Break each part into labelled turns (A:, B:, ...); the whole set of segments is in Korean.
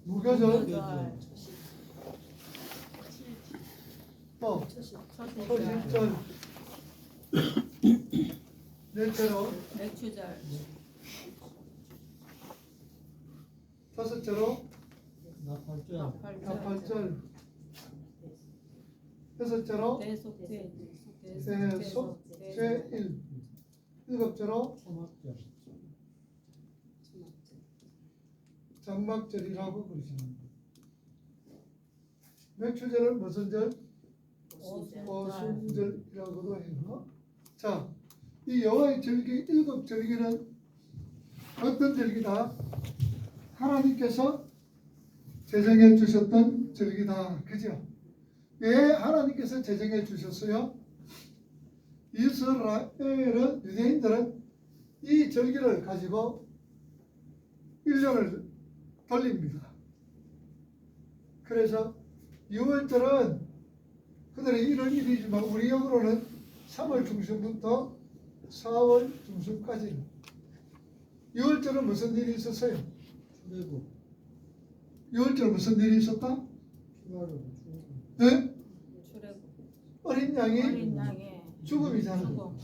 A: 무교절, 또 초실절, 넷째로
B: 맥주절,
A: 다섯째로
C: 나팔절,
A: 나팔절, 여섯째로 대속죄일, 일곱째로
C: 초막절,
A: 장막절이라고 부르시는 거예요. 맥주절은 무슨 절? 오순절이라고도 해요. 자, 이 여호와의 절기 일곱 절기는 어떤 절기다? 하나님께서 제정해 주셨던 절기다. 그죠? 왜 하나님께서 제정해 주셨어요? 이스라엘은, 유대인들은 이 절기를 가지고 1년을 돌립니다. 그래서 6월절은 그들의 1월 1일이지만 우리 역으로는 3월 중순부터 4월 중순까지. 6월절은 무슨 일이 있었어요?
C: 출애굽,
A: 6월절 무슨 일이 있었다?
C: 추가로
A: 네?
B: 출애굽,
A: 어린 양이
B: 어린 양의
A: 죽음이잖아요.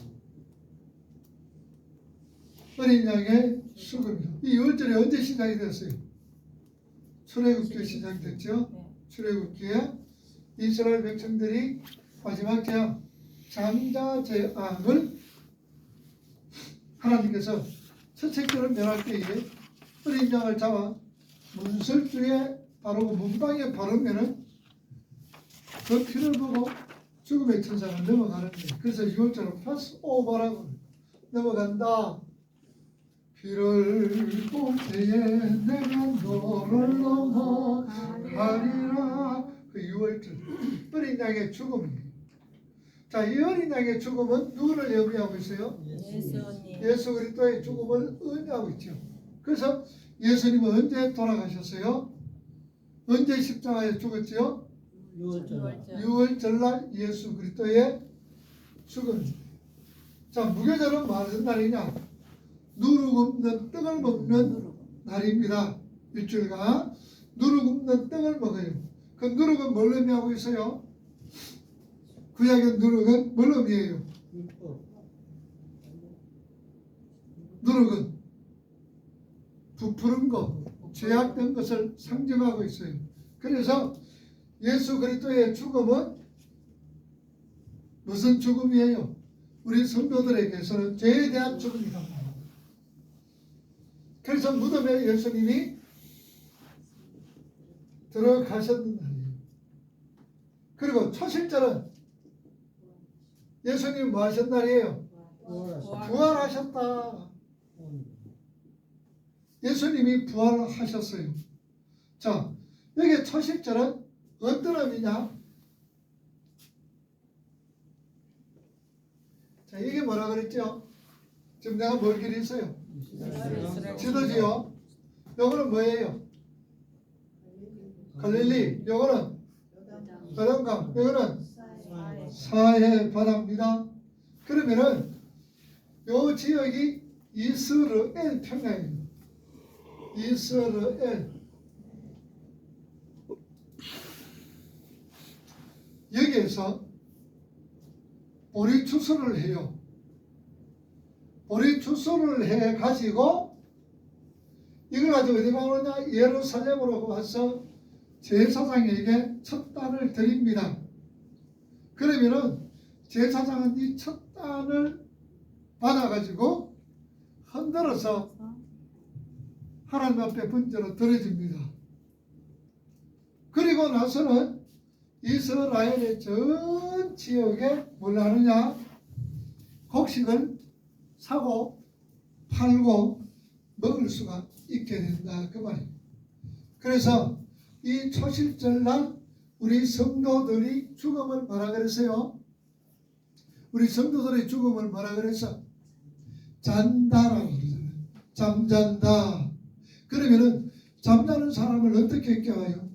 A: 어린 양의 수금이죠. 이 6월절이 언제 시작이 됐어요? 출애굽기에 시작이 됐죠.
B: 네.
A: 출애굽기에 이스라엘 백성들이 마지막 재앙, 장자 재앙을 하나님께서 채찍들을 멸할 때에 어린 양을 잡아 문설주에 바르고 문방에 바르면은 그 피를 보고 죽음의 천사가 넘어가는 거예요. 그래서 6월절은 파스오버라고 넘어간다. 피를 볼 때에 내가 너를 넘어가리라. 그 6월절 어린 양의 죽음이에요. 자, 이 어린 양의 죽음은 누구를 의미하고 있어요?
B: 예수님,
A: 예수 그리스도의 죽음을 의미하고 있죠. 그래서 예수님은 언제 돌아가셨어요? 언제 십자가에 죽었지요?
C: 6월절,
A: 6월절날 예수 그리스도의 죽음. 자, 무교절은 무슨 날이냐? 누룩 없는 떡을 먹는 날입니다. 일주일간 누룩 없는 떡을 먹어요. 그 누룩은 뭘 의미하고 있어요? 구약의 누룩은 뭘 의미해요?
C: 율법,
A: 누룩은 부푸른 것, 죄악된 것을 상징하고 있어요. 그래서 예수 그리스도의 죽음은 무슨 죽음이에요? 우리 성도들에게서는 죄에 대한 죽음이다. 그래서 무덤에 예수님이 들어가셨는 날이에요. 그리고 초실절은 예수님이 뭐 하신 날이에요? 부활하셨다. 예수님이 부활하셨어요. 자, 여기 초실절은 어떤 의미냐? 자, 이게 뭐라 그랬죠? 지금 내가 뭘 그렸어요? 지도지요. 요거는 뭐예요? 갈릴리. 요거는 요단강. 요거는 사해 바다입니다. 그러면은 요 지역이 이스라엘 평야입니다. 이스라엘. 여기에서 보리 추수를 해요. 보리 추수를 해 가지고 이걸 가지고 어디 가느냐? 예루살렘으로 와서 제사장에게 첫 단을 드립니다. 그러면은 제사장은 이 첫 단을 받아가지고 흔들어서 하나님 앞에 번제로 드려집니다. 그리고 나서는 이스라엘의 전 지역에 뭘 하느냐? 곡식을 사고 팔고 먹을 수가 있게 된다. 그 말이에요. 그래서 이 초실절날 우리 성도들이 죽음을 뭐라 그랬어요? 우리 성도들의 죽음을 뭐라 그랬어? 잔다라고 그러잖아요. 잠잔다. 그러면은 잠자는 사람을 어떻게 깨워요?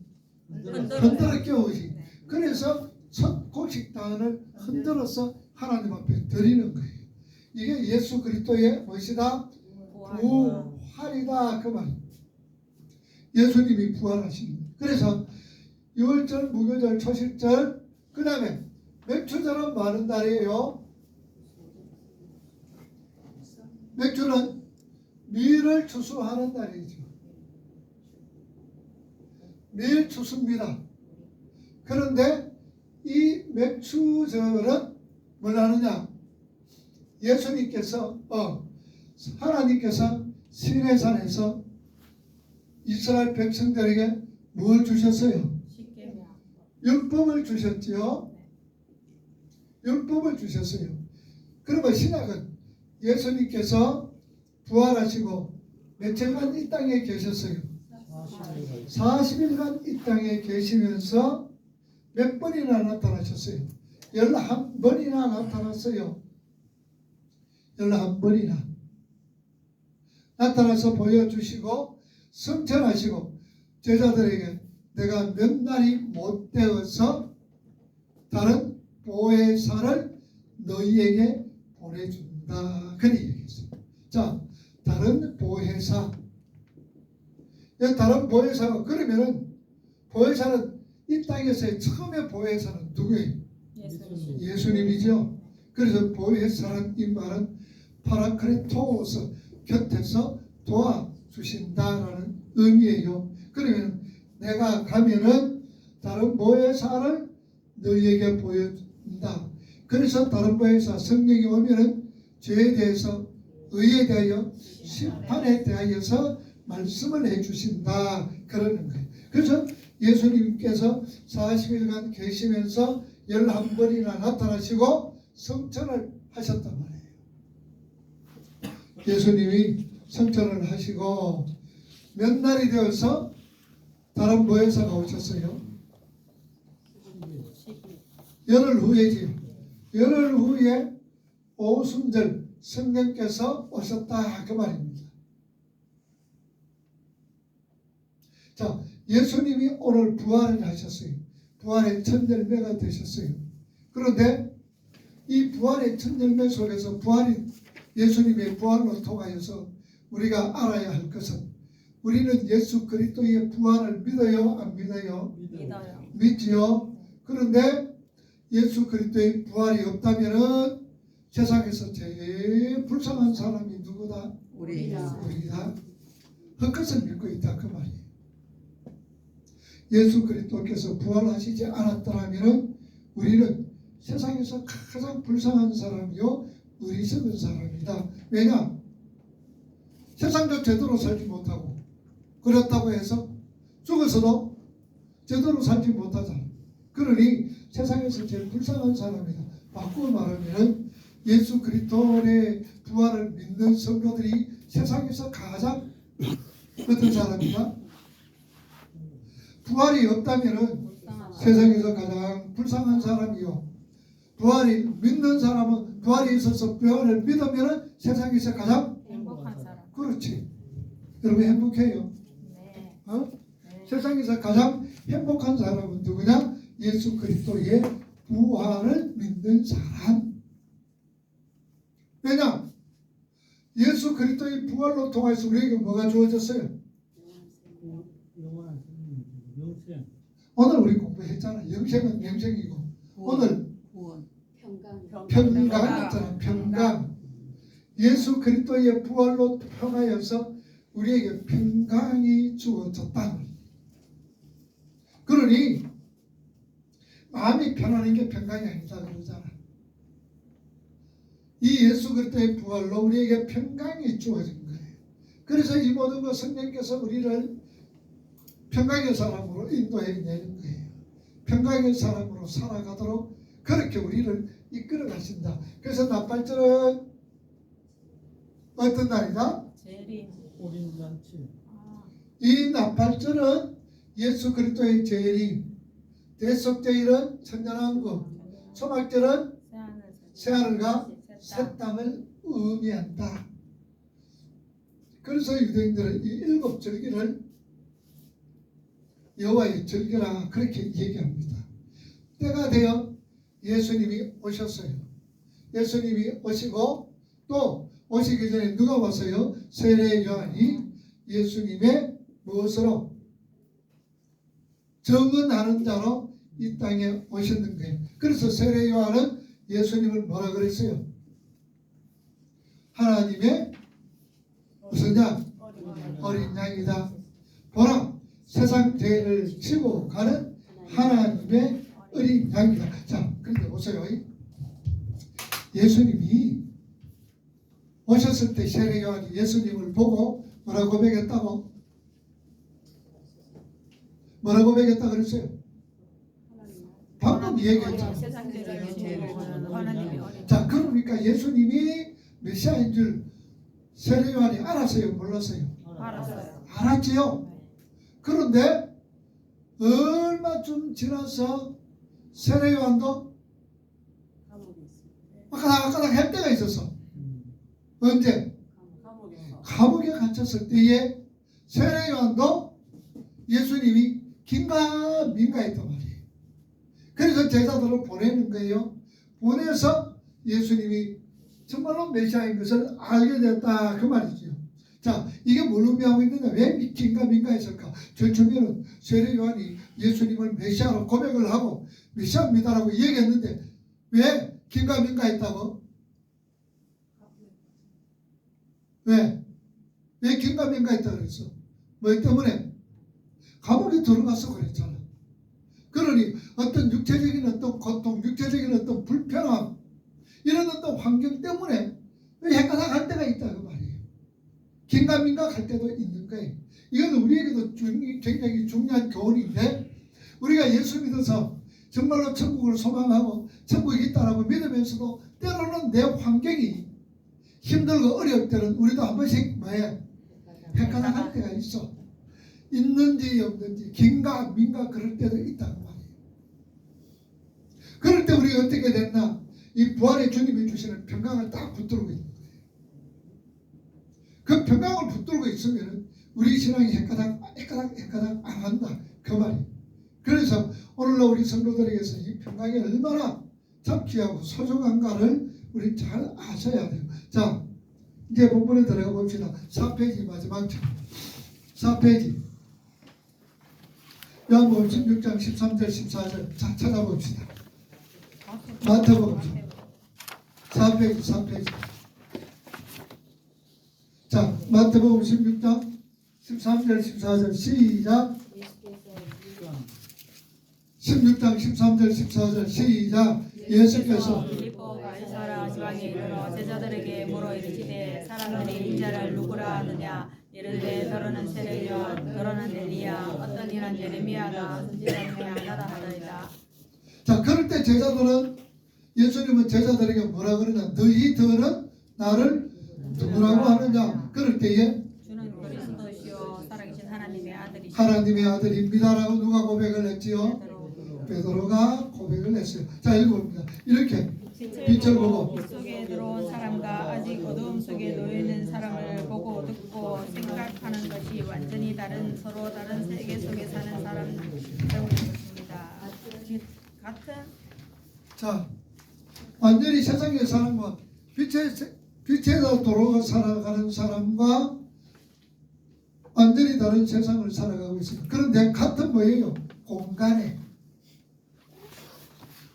A: 흔들어 깨우지. 그래서 첫 곡식단을 흔들어서 하나님 앞에 드리는 거예요. 이게 예수 그리스도의 무엇이다? 부활이다. 그 말이에요. 예수님이 부활하신 거예요. 그래서 유월절, 무교절, 초실절, 그 다음에 맥주절은 뭐 하는 날이에요? 맥주는 밀을 추수하는 날이죠. 밀 추수입니다. 그런데 이 맥주절은 뭘 하느냐? 예수님께서 하나님께서 시내산에서 이스라엘 백성들에게 뭘 주셨어요?
B: 십계명.
A: 율법을 주셨지요. 율법을 주셨어요. 그러면 신약은 예수님께서 부활하시고 며칠간 이 땅에 계셨어요.
C: 40일
A: 40일간 이 땅에 계시면서 몇 번이나 나타나셨어요? 11번이나 나타났어요. 11번이나 나타나서 보여주시고 성천하시고 제자들에게 내가 몇 날이 못 되어서 다른 보혜사를 너희에게 보내준다. 그런 얘기했어요. 자, 다른 보혜사. 다른 보혜사가 그러면은 보혜사는 이 땅에서의 처음에 보혜사는 누구예요?
B: 예수님.
A: 예수님이죠. 그래서 보혜사라는 이 말은 파라크레토스 곁에서 도와주신다라는 의미예요. 그러면 내가 가면은 다른 보혜사를 너희에게 보여준다. 그래서 다른 보혜사 성령이 오면은 죄에 대해서 의에 대하여 심판에 대하여서 말씀을 해주신다. 그러는 거예요. 그래서 예수님께서 40일간 계시면서 11번이나 나타나시고 성천을 하셨단 말이에요. 예수님이 성천을 하시고 몇 날이 되어서 다른 보혜사가 오셨어요?
B: 10일.
A: 열흘 후에지요. 열흘 후에 오순절 성령께서 오셨다 그 말입니다. 자, 예수님이 오늘 부활을 하셨어요. 부활의 첫 열매가 되셨어요. 그런데 이 부활의 첫 열매 속에서 예수님의 부활로 통하여서 우리가 알아야 할 것은 우리는 예수 그리스도의 부활을 믿어요? 안 믿어요?
B: 믿어요.
A: 믿지요. 그런데 예수 그리스도의 부활이 없다면은 세상에서 제일 불쌍한 사람이 누구다?
B: 우리다.
A: 우리다. 헛것을 믿고 있다 그 말이에요. 예수 그리스도께서 부활하시지 않았더라면 우리는 세상에서 가장 불쌍한 사람이요 어리석은 사람이다. 왜냐? 세상도 제대로 살지 못하고 그렇다고 해서 죽어서도 제대로 살지 못하잖아. 그러니 세상에서 제일 불쌍한 사람이다. 바꾸어 말하면 예수 그리스도의 부활을 믿는 성도들이 세상에서 가장 어떤 사람이다? 부활이 없다면은
B: 불쌍한 사람.
A: 세상에서 가장 불쌍한 사람이요. 부활이 믿는 사람은 부활이 있어서 부활을 믿으면은 세상에서 가장
B: 행복한 사람.
A: 그렇지. 여러분 행복해요.
B: 네. 네.
A: 세상에서 가장 행복한 사람은 누구냐? 예수 그리스도의 부활을 믿는 사람. 왜냐? 예수 그리스도의 부활로 통해서 우리에게 뭐가 주어졌어요?
C: 영원 영생
A: 오늘 우리 공부했잖아. 영생은 영생이고 오늘
B: 구원.
A: 평강 있잖아. 평강. 예수 그리스도의 부활로 통하여서 우리에게 평강이 주어졌다. 그러니 마음이 편안한 게 평강이 아니다 그러잖아. 이 예수 그리스도의 부활로 우리에게 평강이 주어진 거예요. 그래서 이 모든 것 성령께서 우리를 평강의 사람으로 인도해 내는 거예요. 평강의 사람으로 살아가도록 그렇게 우리를 이끌어 가신다. 그래서 나팔절은 어떤 날이다?
B: 재림.
C: 올인잔치
A: 이 나팔절은 예수 그리스도의 재림, 대속제일은 천년왕국, 초막절은 새하늘과 새 땅을 의미한다. 그래서 유대인들은 이 일곱 절기를 여호와의 절기라 그렇게 얘기합니다. 때가 되어 예수님이 오셨어요. 예수님이 오시고 또 오시기 전에 누가 왔어요? 세례 요한이 예수님의 무엇으로? 정언하는 자로 이 땅에 오셨는 거예요. 그래서 세례 요한은 예수님을 뭐라 그랬어요? 하나님의 무슨 양? 어린 양이다. 보라, 세상 죄를 지고 가는 하나님의 어린 양이다. 자, 그런데 보세요. 예수님이 오셨을 때 세례 요한이 예수님을 보고 뭐라고 고백했다고? 뭐라고 고백했다 그랬어요? 방금 얘기했잖아요.
B: 세상 죄를 지고 가는 하나님의 어린
A: 자, 그러니까 예수님이 메시아인 줄 세례 요한이 알았어요? 몰랐어요?
B: 알았어요.
A: 알았지요? 그런데 얼마쯤 지나서 세례 요한도 아까닥 할 때가 있었어. 언제? 감옥에 갇혔을 때에 세례 요한도 예수님이 긴가민가했단 말이에요. 그래서 제자들을 보내는 거예요. 보내서 예수님이 정말로 메시아인 것을 알게 됐다 그 말이죠. 자, 이게 뭘 의미하고 있느냐? 왜 긴가민가했을까? 저 처음에는 세례 요한이 예수님을 메시아로 고백을 하고 메시아입니다라고 얘기했는데 왜 긴가민가했다고? 왜 긴가민가했다 그랬어? 뭐 때문에? 감옥에 들어가서 그랬잖아. 그러니 어떤 육체적인 어떤 고통, 육체적인 어떤 불편함 이런 어떤 환경 때문에 헷갈락할 때가 있다 그 말이에요. 긴가민가할 때도 있는 거예요. 이건 우리에게도 굉장히 중요한 교훈인데 우리가 예수 믿어서 정말로 천국을 소망하고 천국이 있다라고 믿으면서도 때로는 내 환경이 힘들고 어려울 때는 우리도 한 번씩 뭐예요? 헷갈락할 때가 있어. 있는지 없는지 긴가민가 그럴 때도 있다는 말이에요. 그럴 때 우리가 어떻게 됐나? 이 부활의 주님이 주시는 평강을 딱 붙들고 있는 거예요. 그 평강을 붙들고 있으면 우리 신앙이 헷가닥 안 한다 그 말이에요. 그래서 오늘날 우리 성도들에게서 이 평강이 얼마나 참 귀하고 소중한가를 우리 잘 아셔야 돼요. 자, 이제 본문에 들어가 봅시다. 4페이지 마지막 장 4페이지 요한복음 16장 13절 14절 자, 찾아봅시다. 마태복음 4페이지 자, 마태복음 16장 13절 14절 시작. 16장 13절 14절 시작. 예수께서
B: 빌립보 가이사랴 지방에 이르러 제자들에게 물어 이르시되 사람들이 인자를 누구라 하느냐 이르되 너로는 세례 요한 너로는 엘리야 어떤 이란 예레미야다 선지자 중에 하나다 하더이다.
A: 자, 그럴 때 제자들은 예수님은 제자들에게 뭐라 그러냐? 너희들은 나를 누구라고 하느냐? 그럴 때에
B: 주는 그리스도시요 살아계신 하나님의 아들이시오.
A: 하나님의 아들입니다라고 누가 고백을 했지요? 베드로가 고백을 했어요. 자, 읽어봅니다. 이렇게 빛을 보고
B: 빛 속에 들어온 사람과 아직 어두움 속에 놓여 있는 사람을 보고 듣고 생각하는 것이 완전히 다른 서로 다른 세계 속에 사는 사람 배우는 것입니다. 같은
A: 자, 완전히 세상의 사람과 빛에서 돌아가 살아가는 사람과 완전히 다른 세상을 살아가고 있습니다. 그런데 같은 뭐예요? 공간에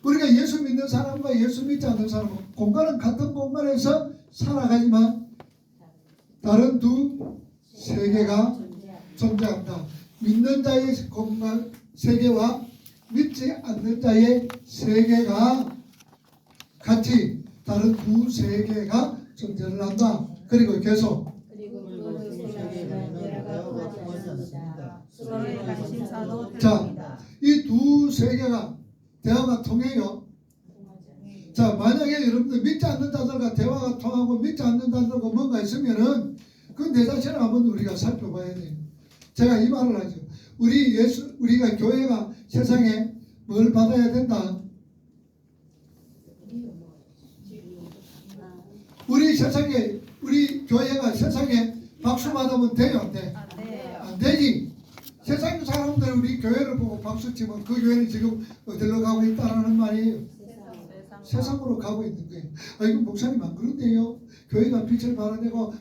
A: 우리가 예수 믿는 사람과 예수 믿지 않는 사람은 공간은 같은 공간에서 살아가지만 다른 두 세계가 존재한다. 믿는 자의 공간 세계와 믿지 않는 자의 세계가 같이 다른 두 세계가 존재를 한다. 그리고 계속
B: 서로의 관심사도
A: 자,
B: 다릅니다.
A: 이 두 세계가 대화가 통해요. 자, 만약에 여러분들 믿지 않는 자들과 대화가 통하고 믿지 않는 자들과 뭔가 있으면은 그건 내 자신을 한번 우리가 살펴봐야 돼요. 제가 이 말을 하죠. 우리가 교회가 세상에 뭘 받아야 된다? 우리 교회가 세상에 박수 받으면 돼요, 안 돼?
B: 안 돼요.
A: 안 되지. 세상 사람들 우리 교회를 보고 박수 치면 그 교회는 지금 어디로 가고 있다라는 말이에요. 세상으로 가고 있는 거예요. 이거 목사님 안 그런데요. 교회가 빛을 발하내고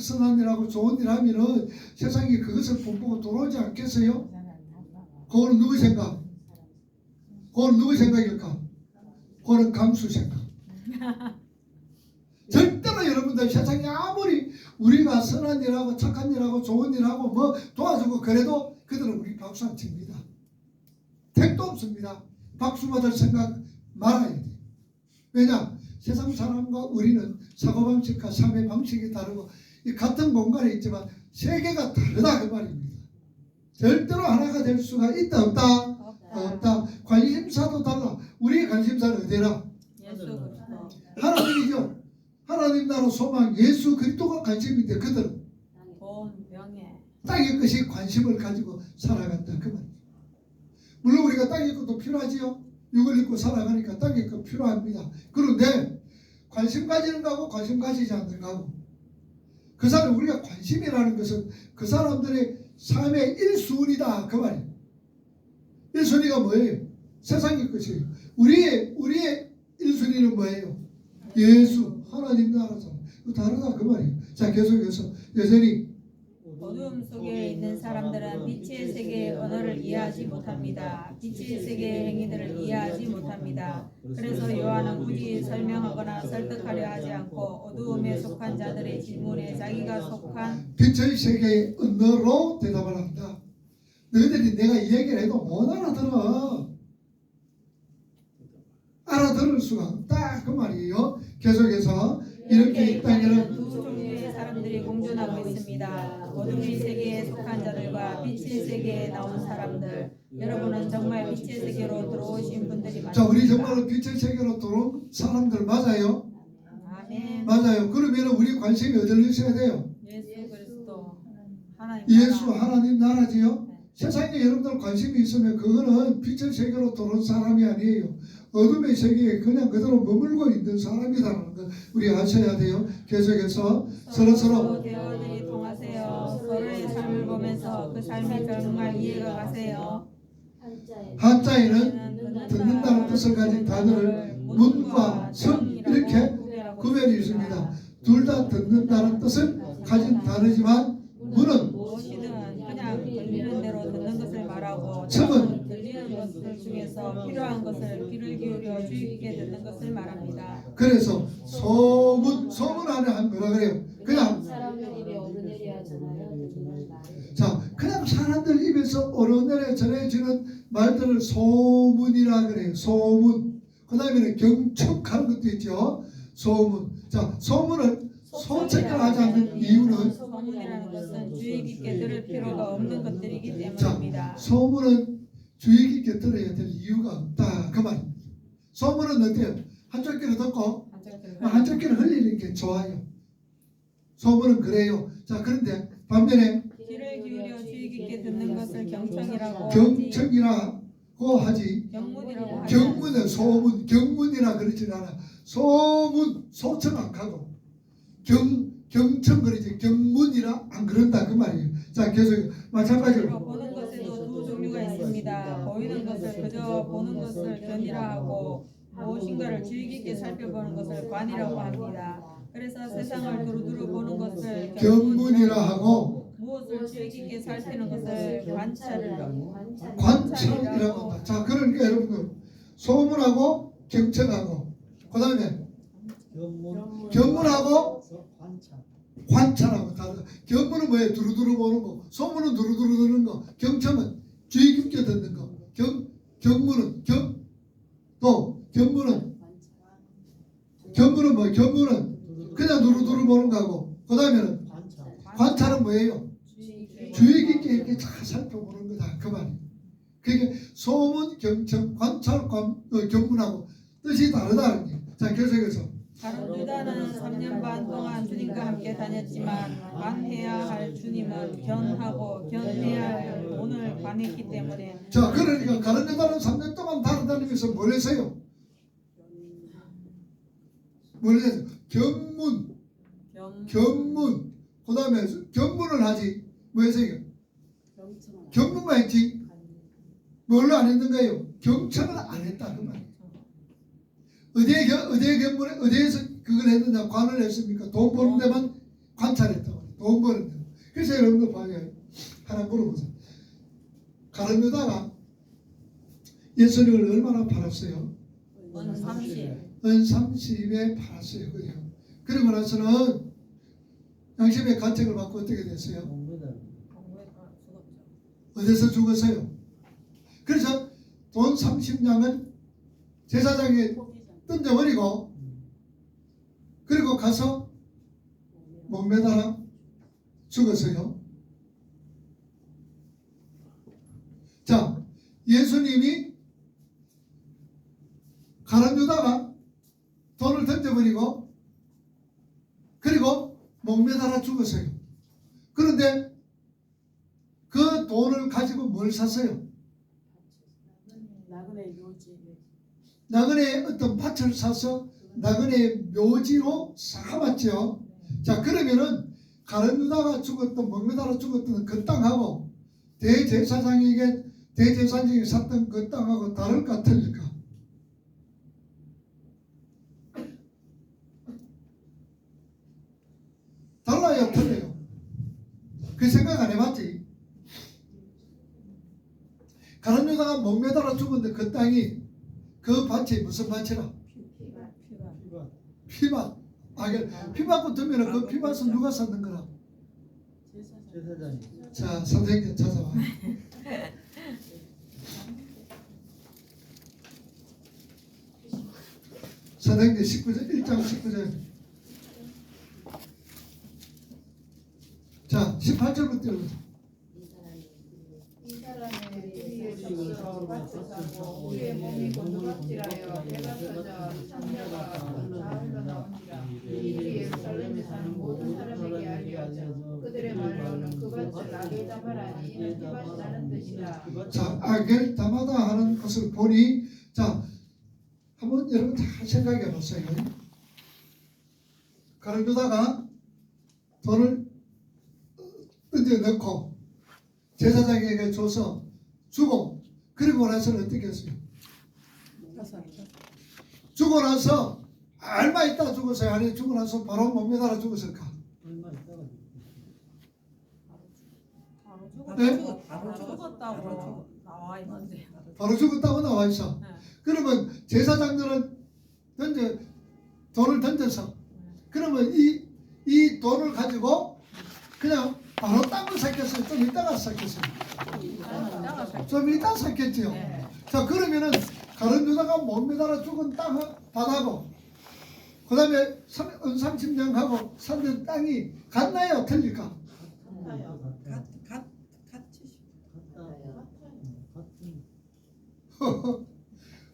A: 선한 일하고 좋은 일 하면은 세상이 그것을 본보고 돌아오지 않겠어요? 그거는 누구 생각? 그거는 누구 생각일까? 그거는 감수 생각. 절대로 여러분들 세상에 아무리 우리가 선한 일하고 착한 일하고 좋은 일하고 뭐 도와주고 그래도 그들은 우리 박수 안 칩니다. 택도 없습니다. 박수 받을 생각 말아야 돼. 왜냐? 세상 사람과 우리는 사고방식과 삶의 방식이 다르고 이 같은 공간에 있지만 세계가 다르다 그 말입니다. 절대로 하나가 될 수가 있다 없다? 없다. 관심사도 달라. 우리의 관심사는 어디라?
B: 예수 그리스도.
A: 하나님이죠. 하나님 나라 소망 예수 그리스도가 관심인데 그들은
B: 돈, 명예.
A: 땅의 것이 관심을 가지고 살아간다 그 말이에요. 물론 우리가 땅의 것도 필요하지요. 육을 입고 살아가니까 땅의 것 필요합니다. 그런데 관심 가지는 거하고 관심 가지지 않는 거하고 그 사람 우리가 관심이라는 것은 그 사람들의 삶의 1순위다 그 말이에요. 1순위가 뭐예요? 세상의 것이에요. 우리의 1순위는 뭐예요? 예수 하나님 나라죠. 다르다 그 말이에요. 자 계속해서 여전히
B: 어두움 속에 있는 사람들은 빛의 세계의 언어를 이해하지 못합니다. 빛의 세계의 행위들을 이해하지 못합니다. 그래서 요한은 굳이 설명하거나 설득하려 하지 않고 어두움에 속한 자들의 질문에 자기가 속한
A: 빛의 세계의 언어로 대답을 합니다. 너희들이 내가 이 얘기를 해도 못 알아들어. 알아들을 수가 없다 그 말이에요. 계속해서 이렇게 이 땅에는
B: 두 종류의 사람들이 공존하고 있습니다. 어둠의 세계에 속한 자들과 빛의 세계에 나온 사람들. 여러분은 정말 빛의 세계로 들어오신 분들이
A: 자 우리
B: 맞습니다.
A: 정말로 빛의 세계로 들어온 사람들 맞아요?
B: 아멘.
A: 맞아요. 그러면 우리 관심이 어디로 있어야 돼요?
B: 예수 그리스도 하나님
A: 예수
B: 나라.
A: 하나님 나라지요. 세상에 여러분들 관심이 있으면 그거는 빛의 세계로 들어온 사람이 아니에요. 어둠의 세계에 그냥 그대로 머물고 있는 사람이라는 걸 우리 아셔야 돼요. 계속해서 서로서로
B: 대화들이 통하세요. 서로의 삶을 보면서 그 삶이 정말 이해가 가세요.
A: 한자에는 듣는다는 뜻을 가진 단어를 문과 성 이렇게 구별이 있습니다. 둘 다 듣는다는 뜻을 가진 단어지만 문은
B: 무엇이든 그냥 들리는 대로 듣는 것을 말하고
A: 성은
B: 들리는 것들 중에서 필요한 것을 귀를 기울여 주의 깊게 듣는 것을 말합니다.
A: 그래서 소문 안에 한 뭐라 그래요? 그냥
D: 사람들 입에 오르내리 하잖아요.
A: 자 그냥 사람들 입에서 오르내려 전해지는 말들을 소문이라 그래요. 소문. 그 다음에는 경축하는 것도 있죠. 소문. 자 소문을 소책을 하지 않는 이유는
B: 소문이라는 것은 주의 깊게 들을 필요가 없는 것들이기
A: 자
B: 때문입니다.
A: 소문은 주의 깊게 들어야 될 이유가 없다 그 말입니다. 소문은 어때요? 한쪽 귀로 듣고 한쪽 귀로 흘리는 게 좋아요. 소문은 그래요. 자 그런데 반면에
B: 귀를 기울여 주의 깊게 듣는 것을 경청이라고 하지.
A: 경청이라고 하지
B: 경문이라고 하지.
A: 경문은 소문 경문이라 그러진 않아. 소문 소청 안 하고 경청 그러지 경문이라 안 그런다 그 말이에요. 자 계속 마찬가지로
B: 보는 것에도 두 종류가 있습니다. 보이는 것을 그저 보는 것을 견이라 하고 무엇인가를 주의 깊게 살펴보는 것을 관이라고 합니다. 그래서 세상을 두루두루 보는 것을
A: 경문이라 하고
B: 무엇을 주의 깊게 살피는 것을 관찰이라고
A: 관청이라고 한다. 자 그러니까 여러분들 소문하고 경청하고 그 다음에 경문하고 관찰하고 다르다. 경문은 뭐예요? 두루두루 보는 거. 소문은 두루두루 듣는 거. 경청은 주의 깊게 듣는 거. 경문은 또 경문은 뭐 경문은 그냥 두루두루 보는 거고. 그 다음에는 관찰은 뭐예요? 주의 깊게 이렇게 잘 살펴보는 거다. 그 말이에요. 그게 소문, 경청, 관찰, 경문하고 뜻이 다르다는 게. 자 계속해서
B: 다른 유다는 3년 반 동안 주님과 함께 다녔지만 관해야 할 주님은 견하고 견해야 할 오늘 관했기 때문에
A: 자 그러니까 가는 여자는 3년 동안 다니면서 뭘 했어요? 뭘 했어요? 경문 그 다음에 경문을 하지 뭐 했어요? 경문만 했지 뭘로 안 했는가요? 경청을 안 했다 그 말이에요. 어디에 경문에 어디에서 그걸 했느냐? 관을 했습니까? 돈 버는 데만 관찰했다고. 돈 버는 데. 그래서 여러분들 봐요. 하나 물어보세요. 가룟유다가 예수님을 얼마나 팔았어요?
B: 은 30.
A: 은 30에 팔았어요. 그죠? 그리고 나서는 양심의 간책을 받고 어떻게 됐어요?
C: 공부다.
A: 어디서 죽었어요? 그래서 돈 30냥을 제사장에 던져버리고 그리고 가서 목매달아 죽었어요. 자, 예수님이 가룟 유다가 돈을 던져버리고 그리고 목매달아 죽었어요. 그런데 그 돈을 가지고 뭘 샀어요?
D: 나그네 묘지.
A: 나그네의 어떤 밭을 사서 나그네의 묘지로 삼았죠. 자, 그러면은 가룟 유다가 죽었던 목매달아 죽었던 그 땅하고 대제사장에게 샀던 그 땅하고 다를까 틀릴까? 달라요, 틀려요? 그 생각 안 해봤지? 가룟 유다가 목매달아 죽었는데 그 땅이 그 밭이 무슨 밭이라? 피밭. 피밭 붙으면 그 피밭은 누가 샀는 거라?
C: 제사장이.
A: 자, 선생님 찾아봐. 사도행전 19절 1장 19절. 자, 18절부터 읽어보자.
E: 이 사람의 우리의 적으로 밭을 사고 우리의 몸이 곤두박질하여 배가 터져 산자가 가을로 나온지라. 이 일이 예루살렘에 사는 모든 사람에게 알려져 그들의 말로는 그 밭을 악에 담아라. 이는 피밭이 나는 뜻이라.
A: 자, 악을 담아다 하는 것을 보니, 자, 한번 여러분 다 생각해 보세요. 가룟 유다가 돈을 던져 넣고 제사장에게 줘서 주고, 그리고 나서는 어떻게 했어요? 주고 나서 얼마 있다 죽었어요? 아니, 주고 나서 바로 목매달아 죽었을까?
C: 얼마 있다가
A: 네?
B: 바로 죽었다고 나와 있는데.
A: 바로 죽었다고 나와 있어.
B: 네.
A: 그러면 제사장들은 돈을 던져서, 그러면 이 돈을 가지고 그냥 바로 땅을 샀겠어요? 좀 이따가 샀겠어요? 좀 이따 샀겠죠?
B: 네.
A: 자, 그러면은 가룟 유다가 목매달아 죽은 땅 바다고 그 다음에 은 30냥하고 산된 땅이 같나요? 틀릴까?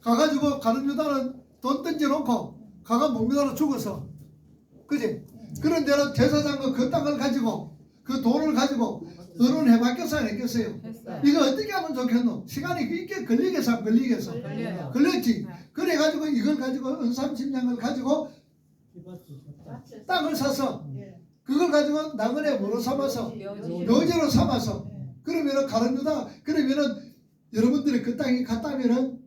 A: 가가지고 가룟 유다는 돈 던져놓고 가가 목매달아 죽어서, 그지? 그런데는 제사장은 그 땅을 가지고 그 돈을 가지고 의논해 봤겠어요? 안 했겠어요?
B: 했어요.
A: 이거 어떻게 하면 좋겠노? 시간이 꽤 걸리겠어? 안 걸리겠어?
B: 걸려요.
A: 걸렸지?
B: 네.
A: 그래가지고 이걸 가지고 은 30냥을 가지고
C: 피밭을 샀다.
A: 땅을 사서
E: 예.
A: 그걸 가지고 나그네 뭐로 삼아서 묘지로 삼아서, 그러면은 가룟 유다, 그러면은 여러분들이 그 땅이 갔다면은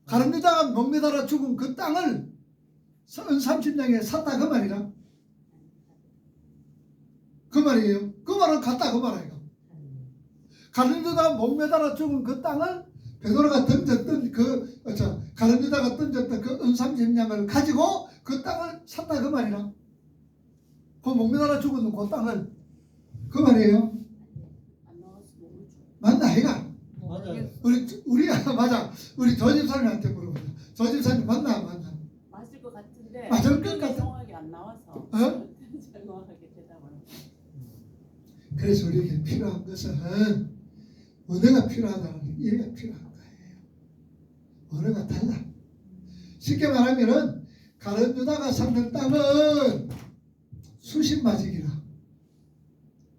A: 가룟 유다가 목매달아 죽은 그 땅을 은 30냥에 샀다 그 말이라. 그 말이에요. 그 말은 같다 그 말이에요. 가룟 유다가 목매달아 죽은 그 땅을 베드로가 던졌던 가룟 유다가 던졌던 그 은 30냥을 가지고 그 땅을 샀다 그 말이라. 그 목매달아 죽은 그 땅을, 그 말이에요. 맞나 해가?
C: 맞아요.
A: 우리 맞아. 우리 조집사님한테 물어보자. 조집사님 맞나 안 맞나?
F: 맞을 것 같은데
A: 맞을 것 같아.
F: 정확하게 안 나와서
A: 어?
F: 정확하게 대답을.
A: 그래서 우리에게 필요한 것은 언어가 필요하다는 이해가 필요한 거예요. 언어가 달라. 쉽게 말하면은 가룟 유다가 샀는 땅은 수십마지기라.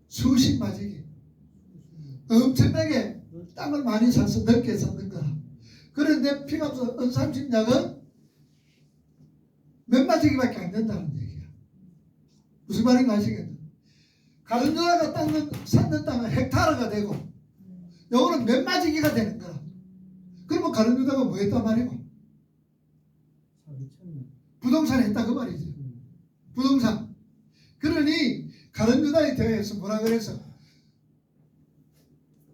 A: 수십마지기. 엄청나게 땅을 많이 사서 넓게 샀는 거라. 그런데 피값은 은 30냥은 몇 마지기밖에 안 된다는 얘기야. 무슨 말인가 아시겠나? 가룟 유다가 샀는 땅은 헥타르가 되고 요거는 몇 마지기가 되는 거야. 그러면 가룟 유다가 뭐 했단 말이고? 부동산 했다 그 말이지. 부동산. 그러니 가룟 유다에 대해서 뭐라 그래서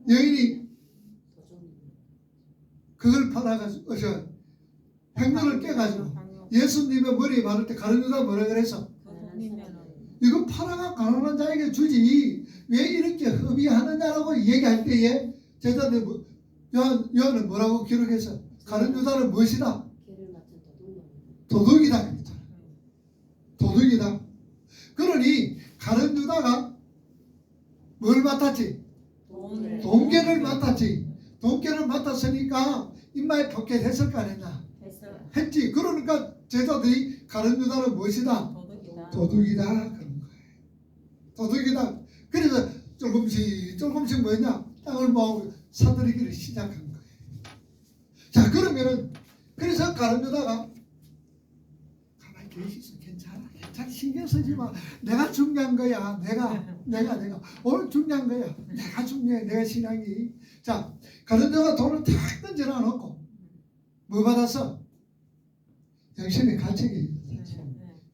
A: 여인이 하나가 행렬을 깨가지고 예수님의 머리에 바를 때 가룟 유다 뭐라 그래서 이거 팔아가 가난한 자에게 주지 왜 이렇게 허비하느냐라고 얘기할 때에 제자들 요한은 뭐라고 기록해서 가룟 유다는 무엇이다?
D: 개를 맡은
A: 도둑이다 그랬잖아. 도둑이다. 그러니 가룟 유다가 뭘 맡았지? 돈계를 맡았지. 돈계를 맡았으니까 입마에 포켓했을 거 아니냐? 했지. 그러니까 제자들이 가룟 유다는 무엇이다? 도둑이다 그런 거예요. 도둑이다. 그래서 조금씩 뭐냐? 땅을 모으고 사들이기를 시작한 거예요. 자 그러면은 그래서 가룟 유다가 가만히 계시소. 괜찮아. 신경 쓰지 마. 내가 중요한 거야. 내가 오늘 중요한 거야. 내가 중요해. 내가 신앙이. 자 가룟 유다가 돈을 탁 던져놔 놓고 뭐 받았어? 영심의 가책이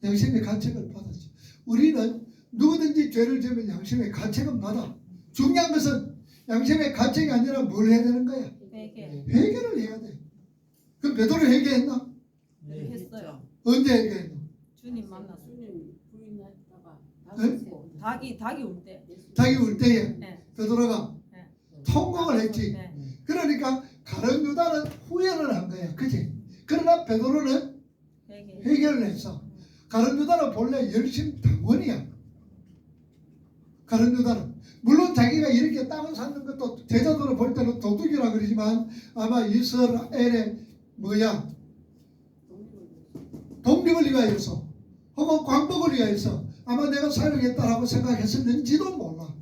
A: 양심의 가책을 받았죠. 우리는 누구든지 죄를 지으면 양심의 가책은 받아. 중요한 것은 양심의 가책이 아니라 뭘 해야 되는 거야? 회개를 해야 돼. 그럼 베드로 회개했나?
C: 네.
F: 했어요.
A: 언제 회개했나?
B: 주님 만났어.
F: 주님 부인했다가
A: 네?
B: 닭이 울 때.
A: 자기 울 때에
B: 네.
A: 베드로가
B: 네.
A: 통곡을 했지.
B: 네.
A: 그러니까 가룟 유다는 후회를 한 거야. 그치? 그러나 베드로는 회개를 했어. 가룟 유다는 본래 열심 당원이야. 가룟 유다는 물론 자기가 이렇게 땅을 사는 것도 제자들을 볼 때는 도둑이라 그러지만 아마 이스라엘의 독립을 위하여서 혹은 광복을 위하여서 아마 내가 사용했다라고 생각했었는지도 몰라.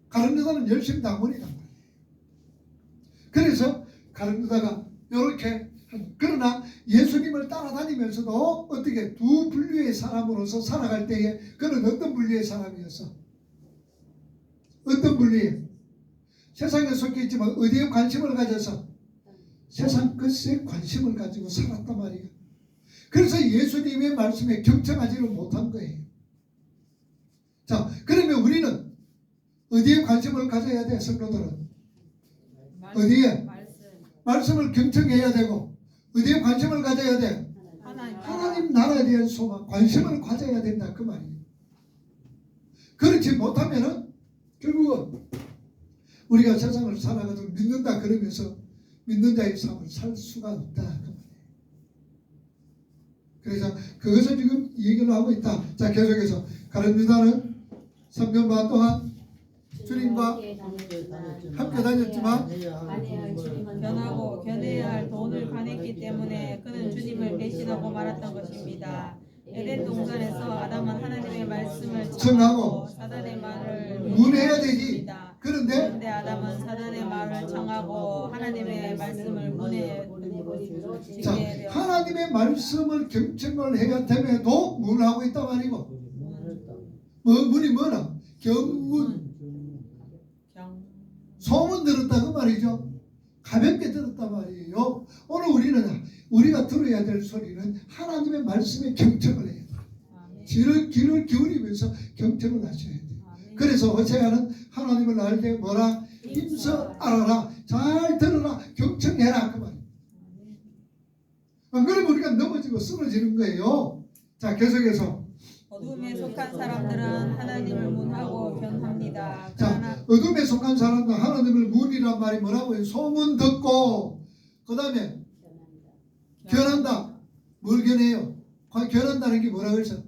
A: 가룟 유다는 열심 당원이란 말이에요. 그래서 가룟 유다가 이렇게 그러나 예수님을 따라다니면서도 어떻게 두 분류의 사람으로서 살아갈 때에 그는 어떤 분류의 사람이었어? 어떤 분류에? 세상에 속해 있지만 어디에 관심을 가져서? 세상 것에 관심을 가지고 살았단 말이에요. 그래서 예수님의 말씀에 경청하지를 못한 거예요. 자, 그러면 우리는 어디에 관심을 가져야 돼? 성도들은 어디에? 말씀을 경청해야 되고 어디에 관심을 가져야 돼? 하나님 나라에 대한 소망, 관심을 가져야 된다 그 말이에요. 그렇지 못하면은 결국은 우리가 세상을 살아가도 믿는다 그러면서 믿는 자의 삶을 살 수가 없다 그 말이에요. 그래서 그것을 지금 얘기를 하고 있다. 자 계속해서 가룟 유다는 3년 반 동안 주님과 함께 다녔지만
B: 견해야 할 돈을 관했기 때문에 그는 주님을 배신하고 말았던 것입니다. 에덴 동산에서 아담은 하나님의 말씀을 청하고 사단의 말을
A: 문해야 되지.
B: 문했습니다.
A: 그런데
B: 아담은 사단의 말을 청하고 하나님의 말씀을
A: 자, 하나님의 말씀을 경청을 해야 됨에도 문하고 있단 말이고 문이 뭐나? 경문 소문 들었다 그 말이죠. 가볍게 들었단 말이에요. 오늘 우리가 들어야 될 소리는 하나님의 말씀에 경청을 해야 돼요. 귀를 기울이면서 경청을 하셔야 돼요. 그래서 호세아는 하나님을 알 때 뭐라? 힘써 알아라. 잘 들어라. 경청해라. 그 말이에요. 그러면 우리가 넘어지고 쓰러지는 거예요. 자 계속해서
B: 어둠에 속한 사람들은 하나님을 문하고 변합니다.
A: 자 어둠에 속한 사람들은 하나님을 문이란 말이 뭐라고요? 소문 듣고 그 다음에 견한다. 뭘 견해요? 견한다는 게 뭐라고 해서?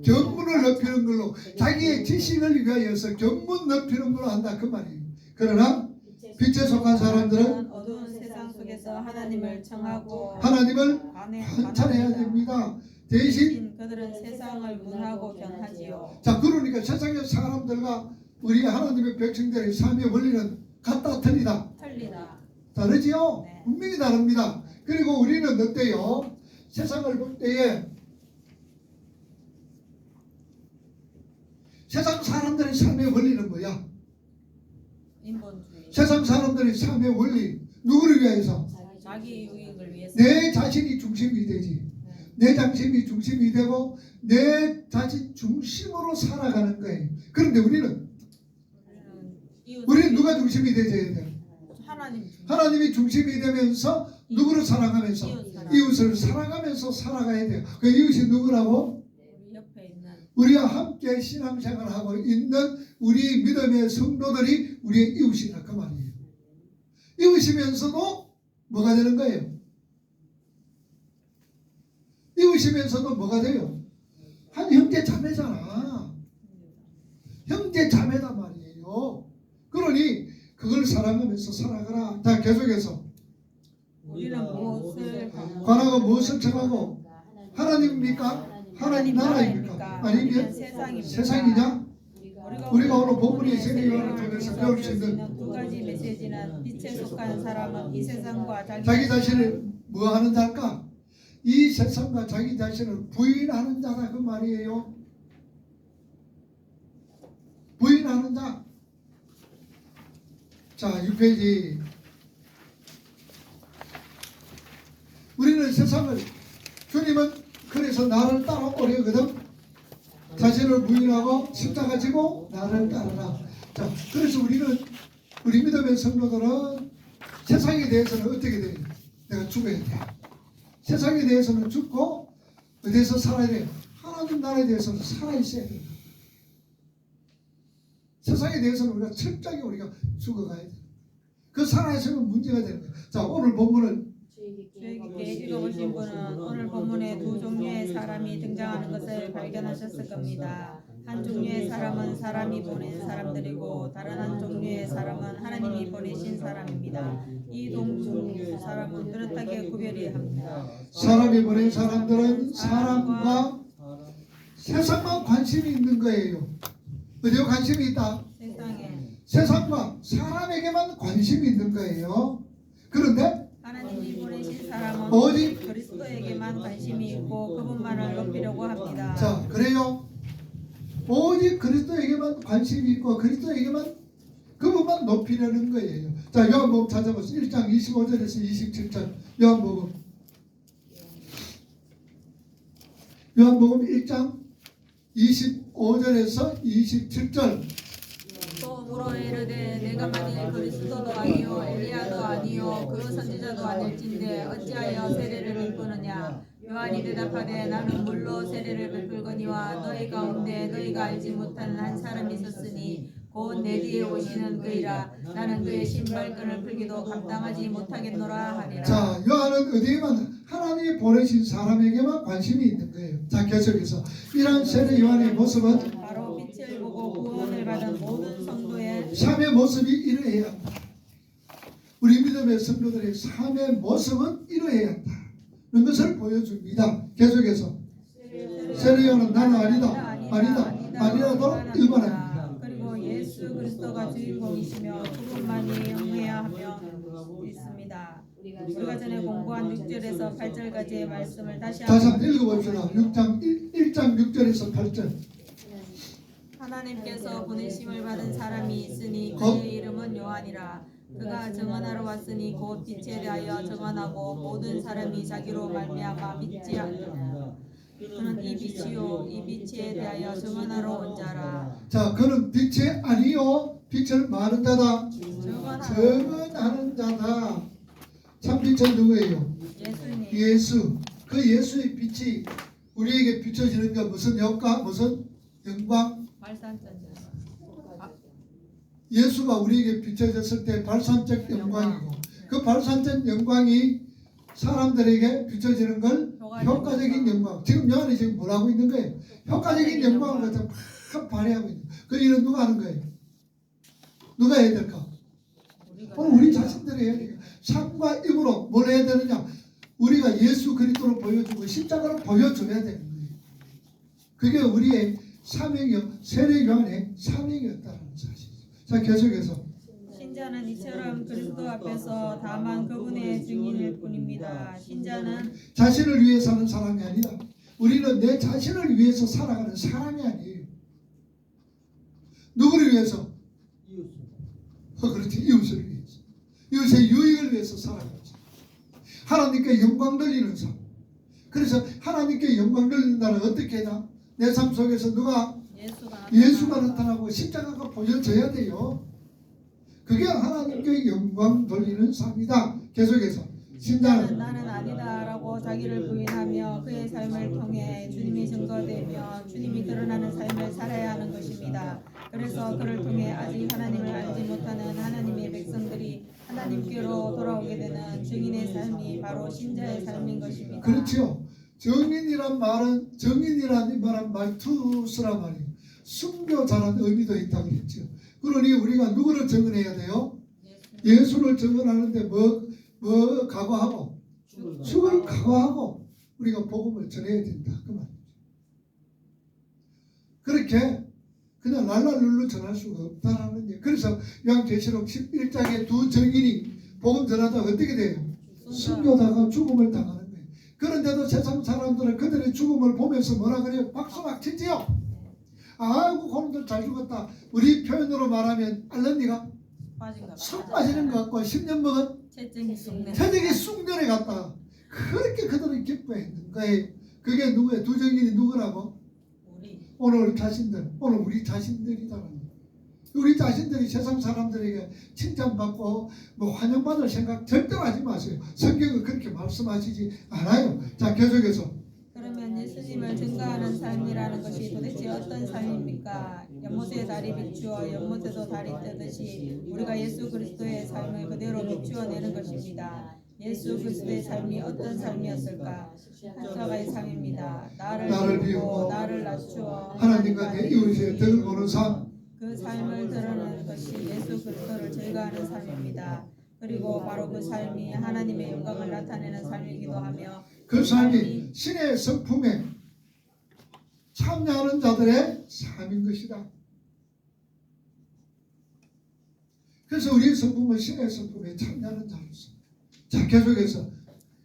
A: 견문을 높이는 걸로 자기의 지식을 위하여서 견문 높이는 걸로 한다 그 말이에요. 그러나 빛에 속한 사람들은
B: 어두운 세상 속에서 하나님을 청하고
A: 하나님을 관찰해야 됩니다. 대신
B: 그들은 세상을 문하고 변하지요.
A: 자 그러니까 세상의 사람들과 우리 하나님의 백성들의 삶의 원리는 같다 틀리다? 다르지요?
B: 네.
A: 분명히 다릅니다. 그리고 우리는 어때요? 세상을 볼 때에 세상 사람들의 삶의 원리는 뭐야?
B: 인본주의.
A: 세상 사람들의 삶의 원리 누구를 위해서?
B: 자기 유익을 위해서.
A: 내 자신이 중심이 되지. 내 자신이 중심이 되고 내 자신 중심으로 살아가는 거예요. 그런데 우리는 누가 중심이 되어야 돼요? 하나님이 중심이 되면서 누구를 사랑하면서 이웃을 사랑하면서 살아가야 돼요. 그 이웃이 누구라고?
B: 우리 옆에 있는
A: 우리와 함께 신앙생활을 하고 있는 우리 믿음의 성도들이 우리의 이웃이다 그 말이에요. 이웃이면서도 뭐가 되는 거예요? 이웃이면서도 뭐가 돼요? 한 형제 자매잖아. 형제 자매단 말이에요. 그러니 그걸 사랑하면서 살아가라. 자, 계속해서
B: 우리는 무엇을
A: 관하고 무엇을 정하고 하나님입니까? 하나님 나라입니까? 아니면 세상이냐? 우리가 오늘 본문의 세례요한을 통해서 배울 수 있는
B: 두 가지 메시지는 빛에 속한 사람은 이 세상과
A: 자기 자신을 뭐 하는 자일까? 이 세상과 자기 자신을 부인하는 자다 그 말이에요. 부인하는 자. 자, 6페이지. 우리는 세상을 주님은 그래서 나를 따라오려거든. 자신을 부인하고 십자가 지고 나를 따르라. 자, 그래서 우리 믿음의 성도들은 세상에 대해서는 어떻게 돼요? 내가 죽어야 돼. 세상에 대해서는 죽고 어디서 살아야 돼? 하나님 나라에 대해서는 살아있어야 돼. 세상에 대해서는 우리가 철저하게 우리가 죽어가야 돼. 그 살아있으면 문제가 되는 거야. 자, 오늘 본문을
B: 주의 깊게 읽어보신 분은 오늘 본문에 두 종류의 사람이 등장하는 것을 발견하셨을 겁니다. 한 종류의 사람은 사람이 보낸 사람들이고 다른 한 종류의 사람은 하나님이 보내신 사람입니다. 이 두 종류의 사람은 뚜렷하게 구별이 합니다.
A: 사람이 보낸 사람들은 사람과 세상만 관심이 있는 거예요. 어디에 관심이 있다?
B: 세상에
A: 세상과 사람에게만 관심이 있는 거예요. 그런데
B: 하나님이 보내신 사람은
A: 오직
B: 그리스도에게만 관심이 있고 그분만을 높이려고 합니다.
A: 자, 그래요. 오직 그리스도에게만 관심이 있고 그리스도에게만 그분만 높이려는 거예요. 자, 요한복음 찾아보세요. 1장 25절에서 27절. 요한복음 1장 25절에서 27절.
B: 또 물어 이르되 내가 만일 그리스도도 아니요 엘리야도 아니요 그 선지자도 아닐진데 어찌하여 세례를 베푸느냐. 요한이 대답하되 나는 물로 세례를 베풀거니와 너희 가운데 너희가 알지 못하는 한 사람이 있었으니 곧 내 뒤에 오시는 그이라. 나는 그의 신발끈을 풀기도 감당하지 못하겠노라 하니라.
A: 자, 요한은 어디에만 하나님이 보내신 사람에게만 관심이 있는 거예요. 자, 계속해서 이러한 세례 요한의 모습은
B: 바로 빛을 보고 구원을 받은 모든 성도의
A: 삶의 모습이 이러해야 한다. 우리 믿음의 성도들의 삶의 모습은 이러해야 한다. 그런 것을 보여줍니다. 계속해서 세례 요한은 나는 아니라도 일반합니다.
B: 그리고 예수 그리스도가 주인공이시며 그분만이 영해야 하며 있습니다. 우리가 전에 공부한 6절에서 8절까지의 말씀을 다시
A: 한번 읽어봅시다. 1장 6절에서 8절.
B: 하나님께서 보내심을 받은 사람이 있으니 그의 이름은 요한이라. 그가 증언하러 왔으니 곧 빛에 대하여 증언하고 모든 사람이 자기로 말미암아 믿지 않느냐. 그는 이 빛이요 이 빛에 대하여 증언하러 온 자라.
A: 자, 그는 빛이 아니요 빛을 많은 자다. 증언하는 자다. 참 빛은 누구예요?
B: 예수님.
A: 예수. 그 예수의 빛이 우리에게 비춰지는 게 무슨 효과, 무슨 영광?
B: 말산전자.
A: 예수가 우리에게 비춰졌을 때 발산적 영광이고 그 발산적 영광이 사람들에게 비춰지는 걸 효과적인 영광. 지금 요한이 지금 뭘 하고 있는 거예요? 효과적인 영광을 갖다 막 발휘하고 있는 거예요. 그 일은 누가 하는 거예요? 누가 해야 될까? 오늘 우리 자신들이 해야 돼요. 삶과 입으로 뭘 해야 되느냐? 우리가 예수 그리스도를 보여주고 십자가를 보여줘야 되는 거예요. 그게 우리의 사명이요, 세례 요한의 사명이었다는 사실. 자, 계속해서
B: 신자는 이처럼 그리스도 앞에서 다만 그분의 증인일 뿐입니다. 신자는
A: 자신을 위해 사는 사람이 아니다. 우리는 내 자신을 위해서 살아가는 사람이 아니에요. 누구를 위해서? 그렇지, 이웃을 위해서. 이웃의 유익을 위해서 살아가죠. 하나님께 영광 돌리는 삶. 그래서 하나님께 영광 돌린다는 어떻게 해야? 내 삶 속에서 누가 예수가 나타나고 십자가가 보여져야 돼요. 그게 하나님께 영광 돌리는 삶이다. 계속해서 신자는
B: 나는 아니다라고 자기를 부인하며 그의 삶을 통해 주님이 증거되며 주님이 드러나는 삶을 살아야 하는 것입니다. 그래서 그를 통해 아직 하나님을 알지 못하는 하나님의 백성들이 하나님께로 돌아오게 되는 증인의 삶이 바로 신자의 삶인 것입니다.
A: 그렇죠. 정인이란 말은 정인이란 이 말은 말투스란 말이에요. 순교자라는 의미도 있다고 했죠. 그러니 우리가 누구를 증언해야 돼요? 예수를 증언하는데 뭐 각오하고 죽을 각오하고 우리가 복음을 전해야 된다 그 말이죠. 그렇게 그냥 랄랄룰루 전할 수가 없다라는 얘기. 그래서 요한계시록 11장에 두 증인이 복음 전하다가 어떻게 돼요? 순교다가 죽음을 당하는 거예요. 그런데도 세상 사람들은 그들의 죽음을 보면서 뭐라 그래요? 박수 막 치지요. 아이고 그놈들 잘 죽었다. 우리 표현으로 말하면 알런니가 술 빠지는 것 같고 10년 먹은
B: 채증이 쑥네.
A: 새벽에 쑥년에 갔다. 그렇게 그들은 기뻐했는 거예요. 그게 누구예요? 두 증인이 누구라고? 오늘 자신들, 오늘 우리 자신들이다라는 거예요. 우리 자신들이 세상 사람들에게 칭찬받고 뭐 환영받을 생각 절대 하지 마세요. 성경은 그렇게 말씀하시지 않아요. 자, 계속해서
B: 그러면 예수님을 증거하는 삶이라는 것이 도대체 어떤 삶입니까? 연못에 달이 비추어 연못에도 달이 뜨듯이 우리가 예수 그리스도의 삶을 그대로 비추어내는 것입니다. 예수 그리스도의 삶이 어떤 삶이었을까? 한사가의 삶입니다. 나를 비우고 나를 낮추어
A: 하나님과 내 이웃의 덕을 보는 삶.
B: 그 삶을 드러내는 것이 예수 그리스도를 즐거워하는 삶입니다. 그리고 바로 그 삶이 하나님의 영광을 나타내는 삶이기도 하며
A: 그 삶이 신의 성품에 참여하는 자들의 삶인 것이다. 그래서 우리의 성품은 신의 성품에 참여하는 자로서. 자, 계속해서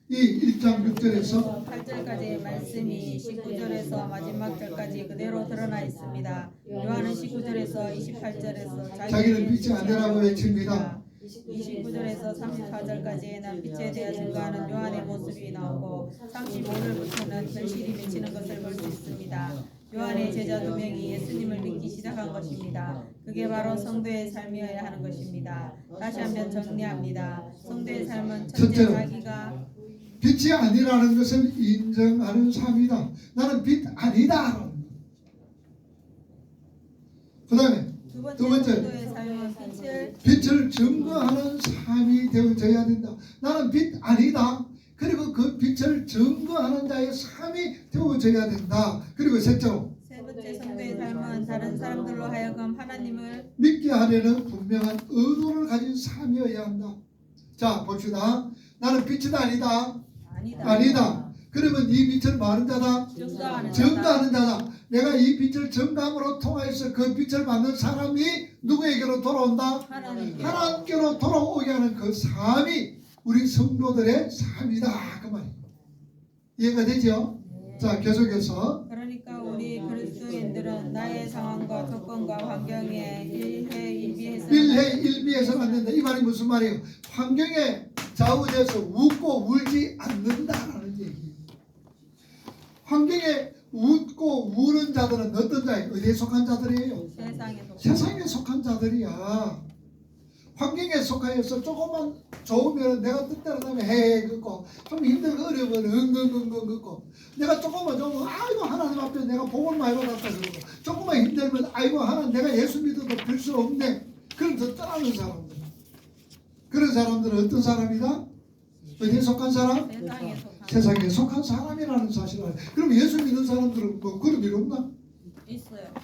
A: 이 1장 6절에서
B: 8절까지의 말씀이 19절에서 마지막 절까지 그대로 드러나 있습니다. 요한은 19절에서 28절에서
A: 자기는 빛이 아니라고 외칩니다.
B: 29절에서 34절까지에는 빛에 대해 증거하는 요한의 모습이 나오고 35절부터는 결실이 맺히는 것을 볼 수 있습니다. 요한의 제자 2명이 예수님을 믿기 시작한 것입니다. 그게 바로 성도의 삶이어야 하는 것입니다. 다시 한번 정리합니다. 성도의 삶은 첫째
A: 첫째로
B: 자기가
A: 빛이 아니라는 것을 인정하는 삶이다. 나는 빛 아니다. 그 다음에 두 번째
B: 성도의 삶은
A: 빛을 증거하는 삶이 되어져야 된다. 나는 빛 아니다. 그리고 그 빛을 증거하는 자의 삶이 되어져야 된다. 그리고 셋째로
B: 세 번째 성도의 삶은 다른 사람들로 하여금 하나님을
A: 믿게 하려는 분명한 의도를 가진 삶이어야 한다. 자, 봅시다. 나는 빛은 아니다. 아니다. 그러면 이 빛을 많은 자다. 증거하는 자다. 내가 이 빛을 증거함으로 통하여서 그 빛을 받는 사람이 누구에게로 돌아온다? 하나님께로 돌아오게 하는 그 삶이 우리 성도들의 삶이다. 그 말이에요. 이해가 되죠? 자, 계속해서
B: 그러니까 우리 그리스도인들은 나의 상황과 조건과 환경에
A: 일희일비해서는 안 된다. 이 말이 무슨 말이에요? 환경에 좌우돼서 웃고 울지 않는다라는 얘기예요. 환경에 웃고 우는 자들은 어떤 자예요? 어디에 속한 자들이에요? 세상에 속한 자들이야. 환경에 속하여서 조금만 좋으면 내가 뜻대로 하면 헤헤 긋고 좀 힘들고 어려우면 응응응응 긋고 내가 조금만 좋으면 아이고 하나님 앞에 내가 복을 많이 받았다 그러고 조금만 힘들면 아이고 하나님 내가 예수 믿어도 별 수 없네. 그래서 떠나는 사람들. 그런 사람들은 어떤 사람이다? 어디에 속한 사람? 세상에 속한 사람이라는 사실을 알아요. 그럼 예수 믿는 사람들은 뭐 그런 일 없나?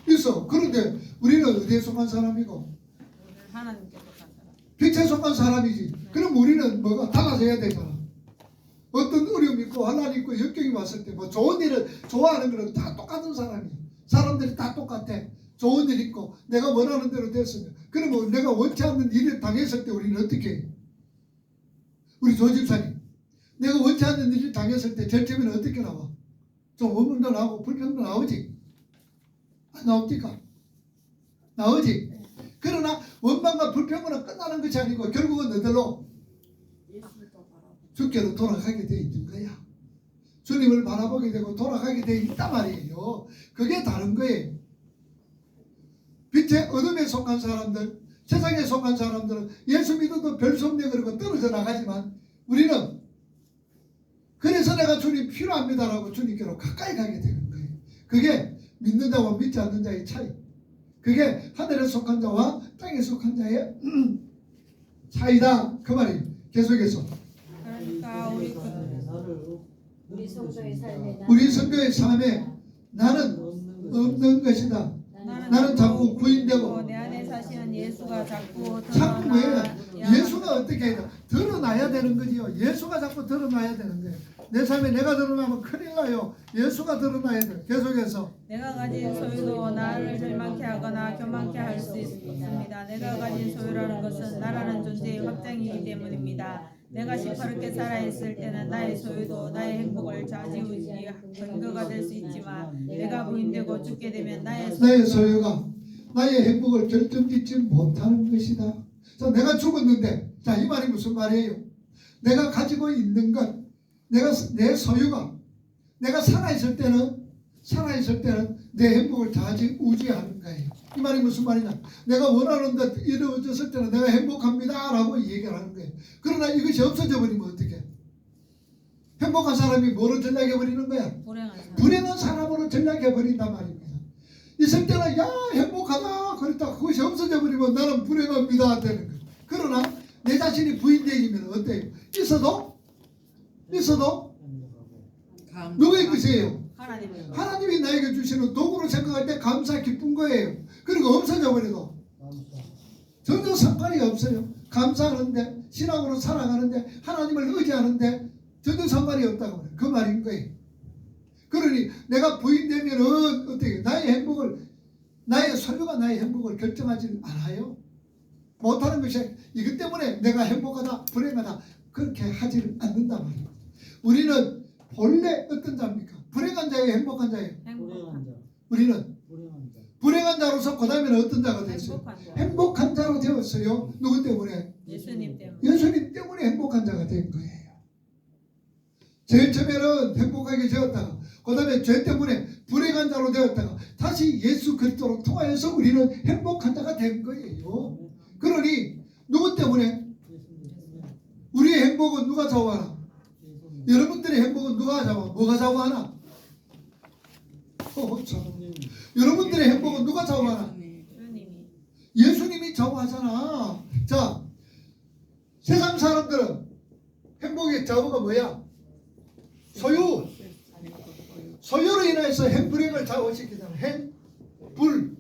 A: 있어. 그런데 우리는 어디에 속한 사람이고?
B: 하나님께 속한 사람.
A: 빛에 속한 사람이지. 그럼 우리는 뭐가 달라져야 되잖아. 어떤 어려움이 있고 환난이 있고 역경이 왔을 때 뭐 좋은 일을 좋아하는 거는 다 똑같은 사람이야. 사람들이 다 똑같아. 좋은 일 있고 내가 원하는 대로 됐으면 그러면 내가 원치 않는 일을 당했을 때 우리는 어떻게 해? 우리 조집사님 내가 원치 않는 일을 당했을 때 제일 처음에는 어떻게 나와? 좀 원망도 나오고 불평도 나오지? 안 나옵니까? 나오지? 그러나 원망과 불평으로 끝나는 것이 아니고 결국은 너들로 주께로 돌아가게 돼 있는 거야. 주님을 바라보게 되고 돌아가게 돼 있단 말이에요. 그게 다른 거예요. 빛의 어둠에 속한 사람들, 세상에 속한 사람들은 예수 믿어도 별 수 없네 그러고 떨어져 나가지만 우리는 그래서 내가 주님 필요합니다라고 주님께로 가까이 가게 되는 거예요. 그게 믿는 자와 믿지 않는 자의 차이. 그게 하늘에 속한 자와 땅에 속한 자의 차이다. 그 말이에요. 계속해서
B: 그러니까
D: 우리 성도의 삶에
A: 우리 성도의 삶에 나는 없는 것이다. 나는 자꾸 부인되고
B: 내 안에 사시는 예수가 자꾸
A: 자꾸 뭐예요?
B: 드러나
A: 예수가 어떻게 해야 드러나야 되는 거지요. 예수가 자꾸 드러나야 되는 거예요. 내 삶에 내가 드러나면 큰일 나요. 예수가 드러나야 돼요. 계속해서
B: 내가 가진 소유도 나를 절망케 하거나 교만케 할 수 있습니다. 내가 가진 소유라는 것은 나라는 존재의 확장이기 때문입니다. 내가 시퍼렇게 살아있을 때는 나의 소유도 나의 행복을 좌지우지의 근거가 될 수 있지만 내가 부인되고 죽게 되면 나의
A: 소유가 나의 행복을 결정짓지 못하는 것이다. 자, 내가 죽었는데, 자, 이 말이 무슨 말이에요? 내가 가지고 있는 것, 내 소유가 내가 살아있을 때는 내 행복을 좌지우지하는 거예요. 이 말이 무슨 말이냐? 내가 원하는 것 이루어졌을 때는 내가 행복합니다 라고 얘기를 하는 거예요. 그러나 이것이 없어져 버리면 어떻게? 행복한 사람이 뭐로 전락해 버리는 거야? 불행한 사람으로 전락해 버린단 말입니다. 있을 때는 야 행복하다 그랬다 그것이 없어져 버리면 나는 불행합니다 되는 거예요. 그러나 내 자신이 부인되기면 어때요? 있어도 누구의 것이에요? 하나님이 나에게 주시는 도구로 생각할 때 감사 기쁜 거예요. 그리고 없어져 버려도 전혀 상관이 없어요. 감사하는데 신앙으로 살아가는데 하나님을 의지하는데 전혀 상관이 없다고 말해요. 그 말인 거예요. 그러니 내가 부인되면은 어떻게 나의 소유가 나의 행복을 결정하지 않아요. 못하는 것이 이것 때문에 내가 행복하다 불행하다 그렇게 하지를 않는단 말이에요. 우리는 본래 어떤 자입니까? 불행한 자예요? 행복한 자예요? 우리는 불행한 자로서 그 다음에는 어떤 자가 됐어요? 행복한 자로 되었어요. 누구 때문에?
B: 예수님 때문에.
A: 예수님 때문에 행복한 자가 된 거예요. 제일 처음에는 행복하게 되었다가 그 다음에 죄 때문에 불행한 자로 되었다가 다시 예수 그리스도로 통하여서 우리는 행복한 자가 된 거예요. 그러니 누구 때문에? 우리의 행복은 누가 좌우하나? 여러분들의 행복은 누가 좌우하나? 뭐가 좌우하나? 여러분들의 행복은 누가 좌우하나? 예수님이 좌우하잖아. 자, 세상 사람들은 행복의 좌우가 뭐야? 소유로 인해서 행불행을 좌우시키잖아. 행불.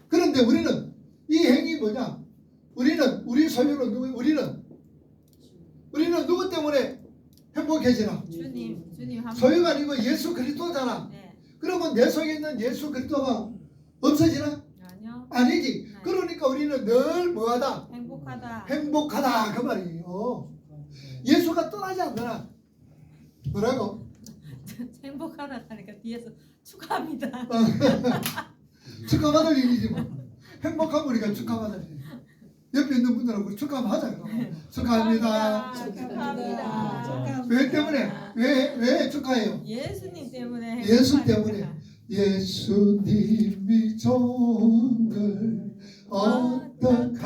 A: 그런데 우리는 이 행이 뭐냐? 우리 소유는 누구? 우리는 누구 때문에 행복해지나?
B: 주님
A: 소유가 아니고 예수 그리스도잖아.
B: 네.
A: 그러면 내 속에 있는 예수 그리스도가 없어지나?
B: 아니요.
A: 아니지.
B: 네.
A: 그러니까 우리는 늘 뭐하다? 행복하다 그 말이에요. 예수가 떠나지 않더라. 뭐라고?
B: 행복하다 하니까 뒤에서 축하합니다.
A: 축하받을 일이지 뭐. 행복하면 우리가 축하받을 일. 옆에 있는 분들하고 축하하면 하자. 축하합니다.
B: 축하합니다.
A: 왜 때문에? 왜 축하해요?
B: 예수님 때문에.
A: 예수 때문에. 예수님이 좋은 걸 어떡합니까?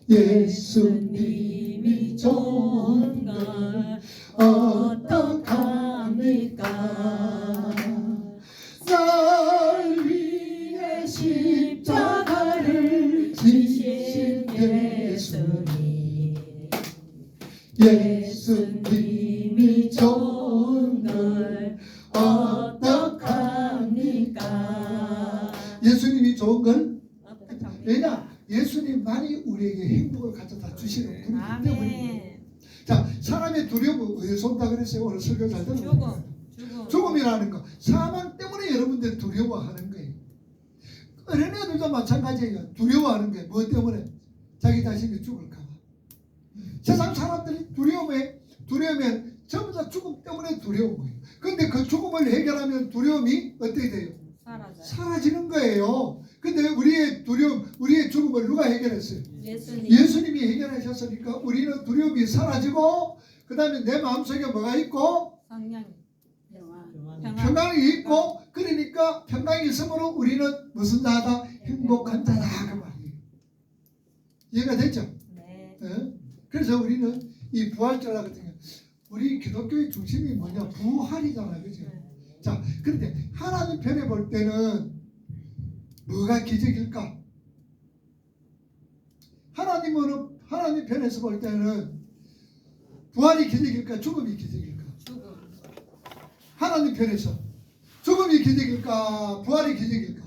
A: 예수님이 좋은 걸 어떡합니까? 날 위해 십자가를 지신 예수님. 예수님이 좋은 걸 어떡합니까? 예수님이 좋은 걸? 왜냐? 예수님만이 우리에게 행복을 가져다 주시는 분이기 때문에. 자, 사람의 두려움은 어디서 온다 그랬어요? 오늘 설교 잘 들었어요. 죽음이라는 거, 사망 때문에 여러분들 두려워하는 거예요. 어린애들도 마찬가지예요. 두려워하는 거예요. 뭐 때문에? 자기 자신이 죽을까 봐. 세상 사람들이 두려우면 전부 다 죽음 때문에 두려운 거예요. 근데 그 죽음을 해결하면 두려움이 어떻게 돼요? 사라지는 거예요. 근데 우리의 두려움, 우리의 죽음을 누가 해결했어요? 예수님이 해결하셨으니까 우리는 두려움이 사라지고 그 다음에 내 마음속에 뭐가 있고? 평안이 있고 그러니까 평강이 있으므로 우리는 무슨 자다? 행복한 자다 그 말이에요. 이해가 됐죠?
B: 네.
A: 예? 그래서 우리는 이 부활절 같은 경우 우리 기독교의 중심이 뭐냐? 부활이잖아요, 그죠? 자, 그런데 하나님 편에 볼 때는 뭐가 기적일까? 하나님 편에서 볼 때는 부활이 기적일까? 죽음이 기적일까?
B: 죽음.
A: 하나님 편에서 죽음이 기적일까? 부활이 기적일까?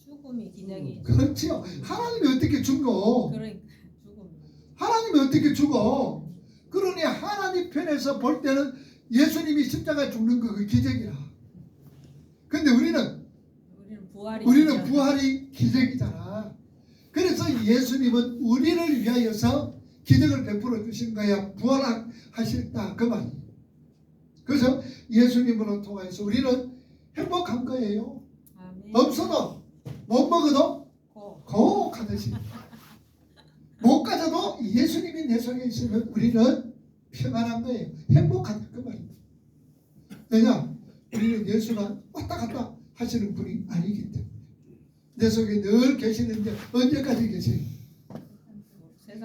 B: 죽음이 기적이.
A: 그렇지요. 하나님이 어떻게 죽어?
B: 그러니까 죽음.
A: 하나님이 어떻게 죽어? 그러니 하나님 편에서 볼 때는 예수님이 십자가에 죽는 거 그 기적이라. 근데 우리는
B: 부활이
A: 부활이 기적이잖아. 그래서 예수님은 우리를 위하여서 기적을 베풀어 주신 거야. 부활하셨다 그 말이에요. 그래서 예수님으로 통해서 우리는 행복한 거예요.
B: 아멘.
A: 없어도 못 먹어도
B: 고.
A: 고하듯이 못 가져도 예수님이 내 속에 있으면 우리는 평안한 거예요. 행복한 그 말입니다. 왜냐? 우리는 예수가 왔다 갔다 하시는 분이 아니기 때문에 내 속에 늘 계시는데 언제까지 계세요?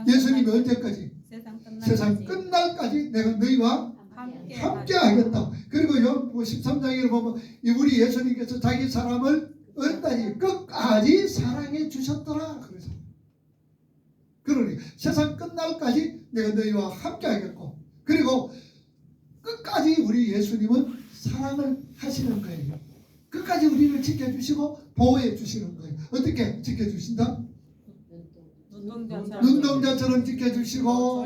A: 예수님이 언제까지? 세상 끝날까지 내가 너희와 함께 하겠다. 그리고 요 13장에 보면 우리 예수님께서 자기 사람을 언제까지 끝까지 사랑해 주셨더라. 그래서 그러니 세상 끝날까지 내가 너희와 함께 하겠고 그리고 끝까지 우리 예수님은 사랑을 하시는 거예요. 끝까지 우리를 지켜주시고 보호해 주시는 거예요. 어떻게 지켜주신다? 눈동자처럼 지켜주시고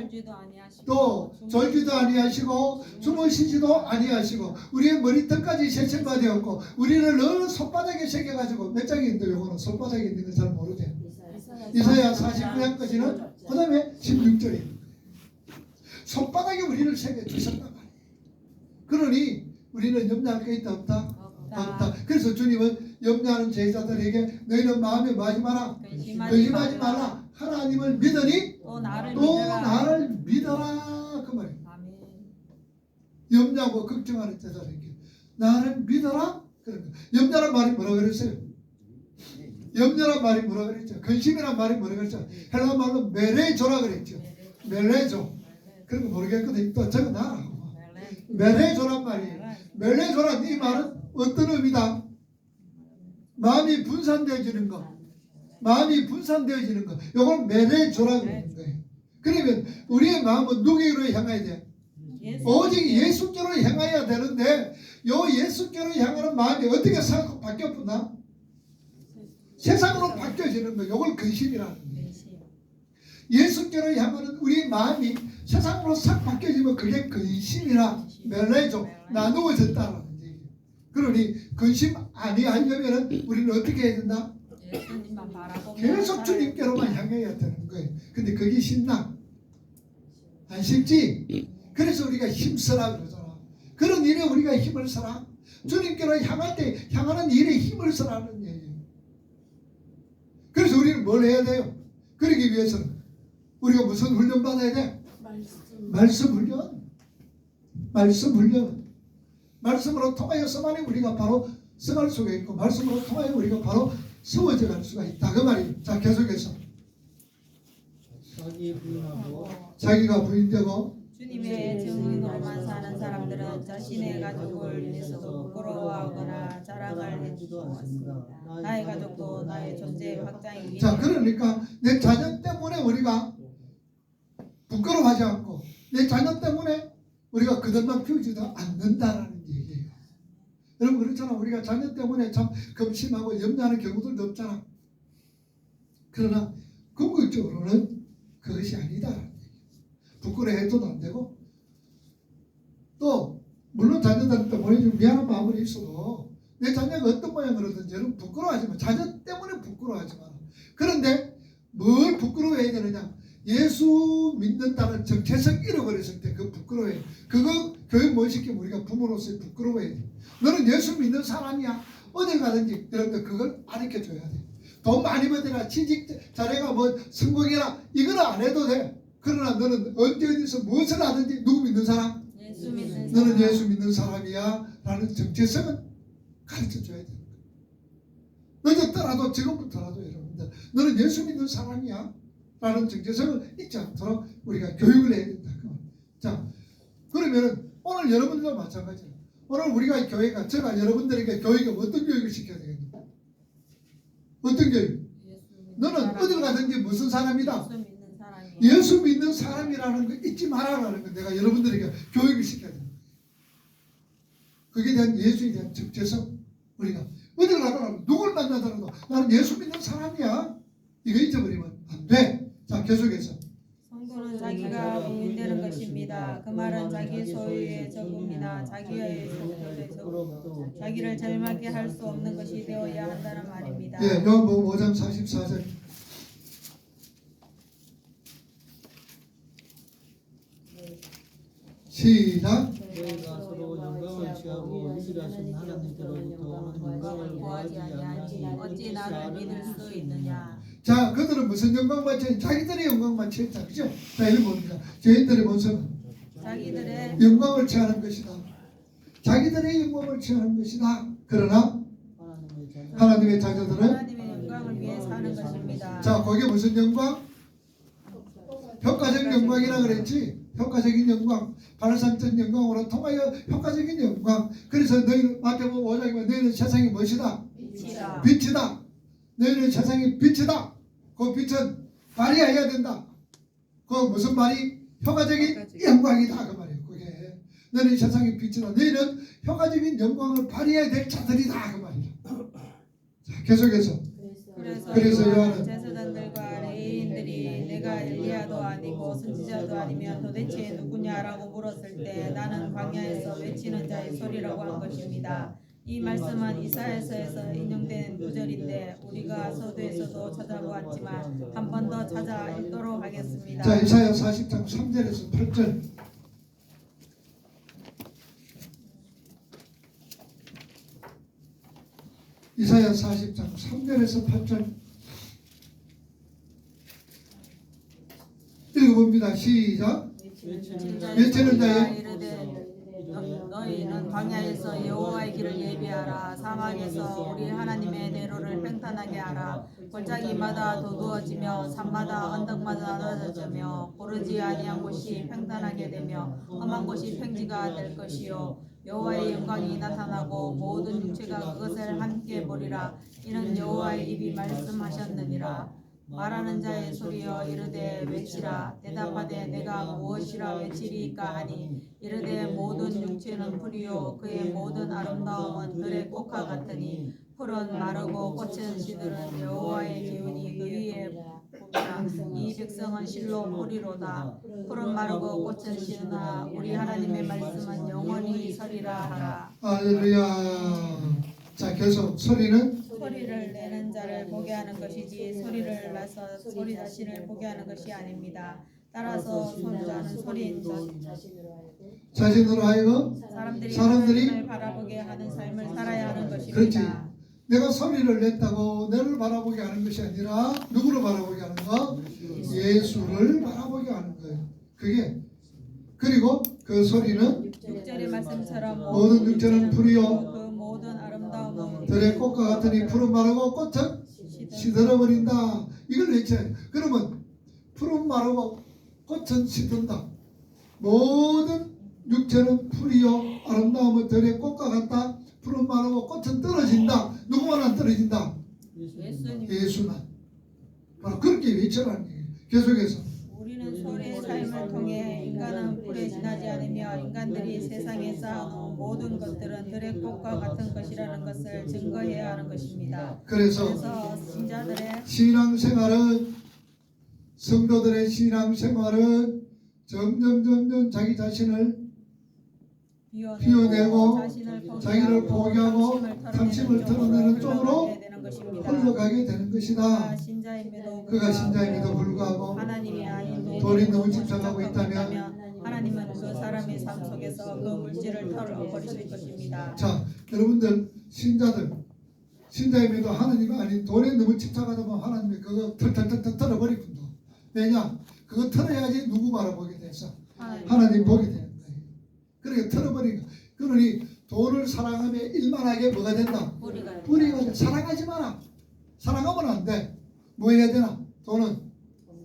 A: 또 졸지도 아니하시고 숨을 쉬지도 아니하시고 우리의 머리털까지 세천가 되었고 우리를 늘 손바닥에 새겨가지고 몇 장이 있는데 요거는 손바닥에 있는 건 잘 모르죠. 이사야 49장까지는 그 다음에 16절에 손바닥에 우리를 새겨주셨단 말이에요. 그러니 우리는 염려할 게 있다 없다? 없다. 그래서 주님은 염려하는 제자들에게 너희는 마음에 뭐하지 마라? 근심하지 마라. 하나님을 믿으니
B: 또 나를
A: 믿어라 그 말이에요.
B: 아멘.
A: 염려하고 걱정하는 제자들에게 나를 믿어라. 그러니까 염려란 말이 뭐라 그랬어요? 염려란 말이 뭐라 그랬죠? 근심이란 말이 뭐라 그랬죠? 헬라 말로 메레조라 그랬죠. 메레조. 그런 거 모르겠거든. 또 적어놔라. 메레조란 말이에요. 메레조란 이 말은 어떤 의미다? 마음이 분산되어지는 거. 마음이 분산되어지는 거. 이걸 메레조라고 하는 거예요. 그러면 우리의 마음은 누구로 향해야 돼? 오직 예수께로 향해야 되는데 요 예수께로 향하는 마음이 어떻게 바뀌었구나? 세상으로 바뀌어지는 거. 이걸 근심이라는 거예요. 예수께로 향하는 우리의 마음이 세상으로 싹 바뀌어지면 그게 근심이라 멜레조 나누어졌다라는 얘기예요. 그러니 근심 아니하려면 우리는 어떻게 해야 된다?
B: 예수님만 바라보고
A: 계속 주님께로만 향해야 되는 거예요. 근데 그게 쉽나? 안 쉽지? 그래서 우리가 힘쓰라 그러잖아. 그런 일에 우리가 힘을 쓰라. 주님께로 향할 때 향하는 일에 힘을 쓰라는 얘기예요. 그래서 우리는 뭘 해야 돼요? 그러기 위해서는 우리가 무슨 훈련 받아야 돼? 말씀 훈련. 말씀 훈련. 말씀으로 통하여서만이 우리가 바로 써갈 수가 있고 말씀으로 통하여 우리가 바로 세워져 갈 수가 있다 그 말이에요. 자 계속해서 자기가 부인되고
B: 주님의 증인으로만 사는 사람들은 자신의 가족을 위해서도 부끄러워하거나 자랑을 해주었습니다. 나의 가족도 나의 존재의 확장이기
A: 자 그러니까 내 자녀 때문에 우리가 부끄러워하지 않고 내 자녀 때문에 우리가 그들만 피우지도 않는다라는 얘기예요. 여러분 그렇잖아. 우리가 자녀 때문에 참 급심하고 염려하는 경우들도 없잖아. 그러나 궁극적으로는 그것이 아니다라는 얘기예요. 부끄러워해도 안 되고 또 물론 자녀들한테 보내주면 미안한 마음이 있어도 내 자녀가 어떤 모양으로든지 여러분 부끄러워하지 마. 자녀 때문에 부끄러워하지 마라. 그런데 뭘 부끄러워해야 되느냐? 예수 믿는다는 정체성 잃어버렸을 때 그 부끄러워해. 그거 교육 못 시키면 우리가 부모로서 부끄러워해야 돼. 너는 예수 믿는 사람이야. 어딜 가든지 여러분들 그걸 가르쳐줘야 돼. 돈 많이 벌더라 취직 잘해가 뭐 성공해라 이거는 안 해도 돼. 그러나 너는 언제 어디서 무엇을 하든지 누구 믿는 사람?
B: 예수 믿는
A: 너는
B: 사람.
A: 예수 믿는 사람이야 라는 정체성은 가르쳐줘야 돼. 늦었더라도 지금부터라도 여러분들 너는 예수 믿는 사람이야 라는 정체성을 잊지 않도록 우리가 교육을 해야 된다. 자, 그러면은 오늘 여러분들도 마찬가지예요. 오늘 우리가 교회가 제가 여러분들에게 교육에 어떤 교육을 시켜야 되겠냐? 어떤 교육? 너는 어딜 가든지 무슨 사람이다?
B: 예수 믿는 사람이.
A: 예수 믿는 사람이라는 거 잊지 말아라는 거 내가 여러분들에게 교육을 시켜야 된다. 거기에 대한 예수에 대한 적재성 우리가 어딜 가더라도 누굴 만나더라도 나는 예수 믿는 사람이야. 이거 잊어버리면 안 돼. 자, 계속해서
B: 성도는 자기가 부인되는 것입니다. 그 말은 자기 소유의 적음이나 자기의 속도의 적음, 자기를 절망케 할 수 없는 것이 되어야 한다는 말입니다.
A: 예, 요한복음 5장 44절 시작.
C: 너희가 서로 영광을 취하고 유일하신 하나님께로부터 오는 영광을
B: 구하지 아니하니 어찌 나를 믿을 수 있느냐.
A: 자, 그들은 무슨 영광 받지? 자기들의 영광 받지 했다. 그죠? 자, 이거 봅니다. 저희들의 모습은
B: 자기들의
A: 영광을 취하는 것이다. 자기들의 영광을 취하는 것이다. 그러나 하나님의 자녀들은
B: 하나님의 영광을 위해 사는 것입니다.
A: 자, 거기에 무슨 영광? 효과적인 영광이라 그랬지. 효과적인 영광, 발산적 영광으로 통하여 효과적인 영광. 그래서 너희는 마태복음 5장에 보면 너희는 세상의 무엇이다?
B: 빛이다.
A: 빛이다. 너희는 세상의 빛이다. 그 빛은 발휘해야 된다. 그 무슨 말이? 효과적인 영광이다. 그 말이에요. 그게 너희는 세상의 빛이다. 너희는 효과적인 영광을 발휘해야 될 자들이다. 그 말이에요. 자, 계속해서 그래서 요한은
B: 제사장들과 레위인들이 내가 엘리야도 아니고 선지자도 아니면 도대체 누구냐라고 물었을 때 나는 광야에서 외치는 자의 소리라고 한 것입니다. 이 말씀은 이사야서에서 인용된 구절인데 우리가 서두에서도 찾아보았지만 한 번 더 찾아 읽도록 하겠습니다.
A: 자, 이사야 40장 3절에서 8절. 이사야 40장 3절에서 8절 읽어봅니다. 시작. 외치는 자의
B: 이르되 너희는 광야에서 여호와의 길을 예비하라. 사막에서 우리 하나님의 대로를 팽탄하게 하라. 골짜기마다 도두어지며 산마다 언덕마다 넓어지며 고르지 아니한 곳이 팽탄하게 되며 험한 곳이 평지가 될 것이요 여호와의 영광이 나타나고 모든 육체가 그것을 함께 보리라. 이는 여호와의 입이 말씀하셨느니라. 말하는 자의 소리여 이르되 외치라. 대답하되 내가 무엇이라 외치리까 하니 이르되 모든 육체는 풀이요 그의 모든 아름다움은 들의 꽃과 같으니 풀은 마르고 꽃은 시들은 여호와의 기운이 그 위에 봅니다. 이 백성은 실로 풀이로다. 풀은 마르고 꽃은 시드나 우리 하나님의 말씀은 영원히 서리라 하라.
A: 할렐루야. 자, 계속 소리는
B: 소리를 내는 자를 보게 하는 것이지 소리를 내서 소리 자신을 보게 하는 것이 아닙니다. 따라서 손자는 소리인 것
A: 자신으로 하여금
B: 사람들이
A: 사람들이
B: 바라보게 하는 삶을 살아야 하는
A: 그렇지.
B: 것입니다.
A: 내가 소리를 냈다고 너를 바라보게 하는 것이 아니라 누구를 바라보게 하는 거? 예수를 바라보게 하는 거예요. 그게 그리고 그 소리는
B: 6절의 말씀처럼
A: 모든 육체는 풀이요
B: 그 모든 아름다움은
A: 들의 꽃과 같으니 푸른 마르고 꽃은 시들어버린다. 이걸 외쳐야 돼. 그러면 푸른 마르고 꽃은 시든다. 모든 육체는 풀이요 아름다움은 들의 꽃과 같다. 푸른 마르고 꽃은 떨어진다. 누구만 안 떨어진다?
B: 예수님.
A: 예수만. 바로 그렇게 외쳐라는 얘기예요. 계속해서
B: 우리는 소리의 삶을 통해 인간은 불에 지나지 않으며 인간들이 세상에 쌓아놓은 모든 것들은 들의 꽃과 같은 것이라는 것을 증거해야 하는 것입니다.
A: 그래서
B: 신자들의
A: 신앙생활은 성도들의 신앙생활은 점점 자기 자신을 비워내고 자기를 포기하고 탐심을 털어내는 쪽으로 흘러가게 되는 것이다. 그가 신자임에도 불구하고
B: 하나님이 아닌
A: 돈에 너무 집착하고 있다면
B: 하나님은 그 사람의 삶 속에서 그 물질을 털어버리실 것입니다.
A: 자, 여러분들 신자들 신자임에도 하나님 아닌 돈에 너무 집착하다 보면 하나님이 그거 털어버리군요. 왜냐? 그거 털어야지 누구 바라보게 돼서 하나님 보게 되는 거예요. 그러니까 털어버리고 그러니 돈을 사랑하며 일만하게 뭐가 된다? 뿌리가 돼. 사랑하지 마라. 사랑하면 안 돼. 뭐 해야 되나? 돈은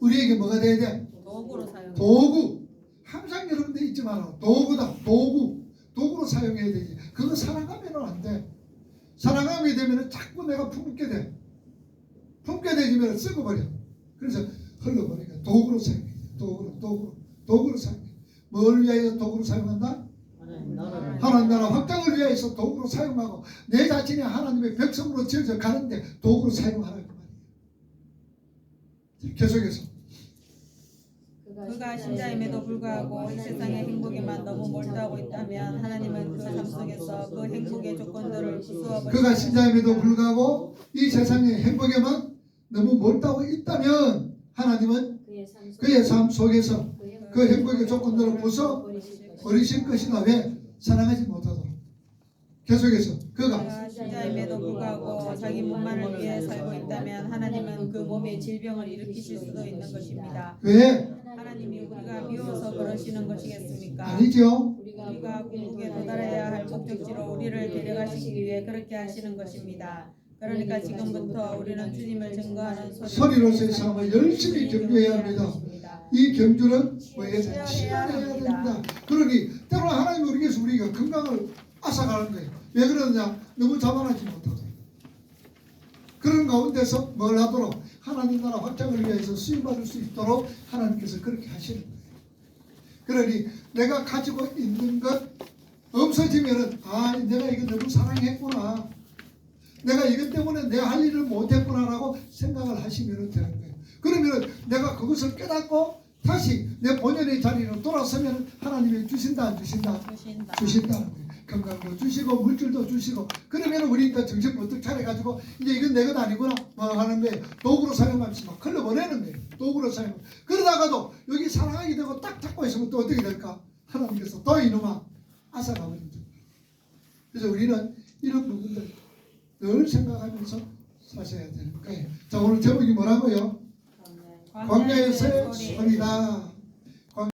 A: 우리에게 뭐가 돼야 돼?
B: 도구로 사용.
A: 도구. 항상 여러분들 잊지 마라. 도구다. 도구. 도구로 사용해야 되지. 그거 사랑하면 안 돼. 사랑하게 되면 자꾸 내가 품게 돼. 품게 되면 썩어버려. 그래서 흘러버리니까 도구로 사용해. 도구로 사용해. 뭘 위하여 도구로 사용한다?
C: 하나님 나라를
A: 하나님 나라 확장을 위해서 도구로 사용하고 내 자신이 하나님의 백성으로 지어져 가는데 도구로 사용하라고 말이에요. 계속해서
B: 그가 신자임에도 불구하고 이 세상의 행복에만 너무 몰두하고 있다면 하나님은 그 삶 속에서 그 행복의 조건들을 부수어
A: 그가 신자임에도 불구하고 이 세상의 행복에만 너무 몰두하고 있다면 하나님은 그의 삶 속에서 그 행복의 조건들을 부숴 버리실 것이다. 왜? 사랑하지 못하도록. 계속해서 그가
B: 신자임에도 불구하고 자기 몸만을 위해 살고 있다면 하나님은 그 몸에 질병을 일으키실 수도 있는 것입니다.
A: 왜?
B: 하나님이 우리가 미워서 그러시는 것이겠습니까?
A: 아니죠.
B: 우리가 궁극에 도달해야 할 목적지로 우리를 데려가시기 위해 그렇게 하시는 것입니다. 그러니까 지금부터 우리는 주님을 증거하는
A: 소리로서의 삶을 열심히 경주해야 합니다. 이 경주는 뭐에 대해 치료해야 됩니다. 그러니 때로는 하나님 우리에게서 우리가 건강을 앗아가는 거예요. 왜 그러느냐? 너무 자만하지 못하도록. 그런 가운데서 뭘 하도록? 하나님 나라 확장을 위해서 수임받을 수 있도록 하나님께서 그렇게 하시는 거예요. 그러니 내가 가지고 있는 것 없어지면은 내가 이거 너무 사랑했구나. 내가 이것 때문에 내가 할 일을 못했구나라고 생각을 하시면 되는 거예요. 그러면 내가 그것을 깨닫고 다시 내 본연의 자리로 돌아서면 하나님이 주신다 안 주신다? 주신다는 거예요. 건강도 주시고 물질도 주시고 그러면 우리가 정신 번뜩 차려가지고 이제 이건 내 것 아니구나 하는 거예요. 도구로 사용하면서 막 흘러보내는 거예요. 도구로 사용. 그러다가도 여기 사랑하게 되고 딱 잡고 있으면 또 어떻게 될까? 하나님께서 또 이놈아 앗아가버린 거예요. 그래서 우리는 이런 부분들 늘 생각하면서 사셔야 되는 거예요. 자, 오늘 제목이 뭐라고요? 광야에서의 소리다.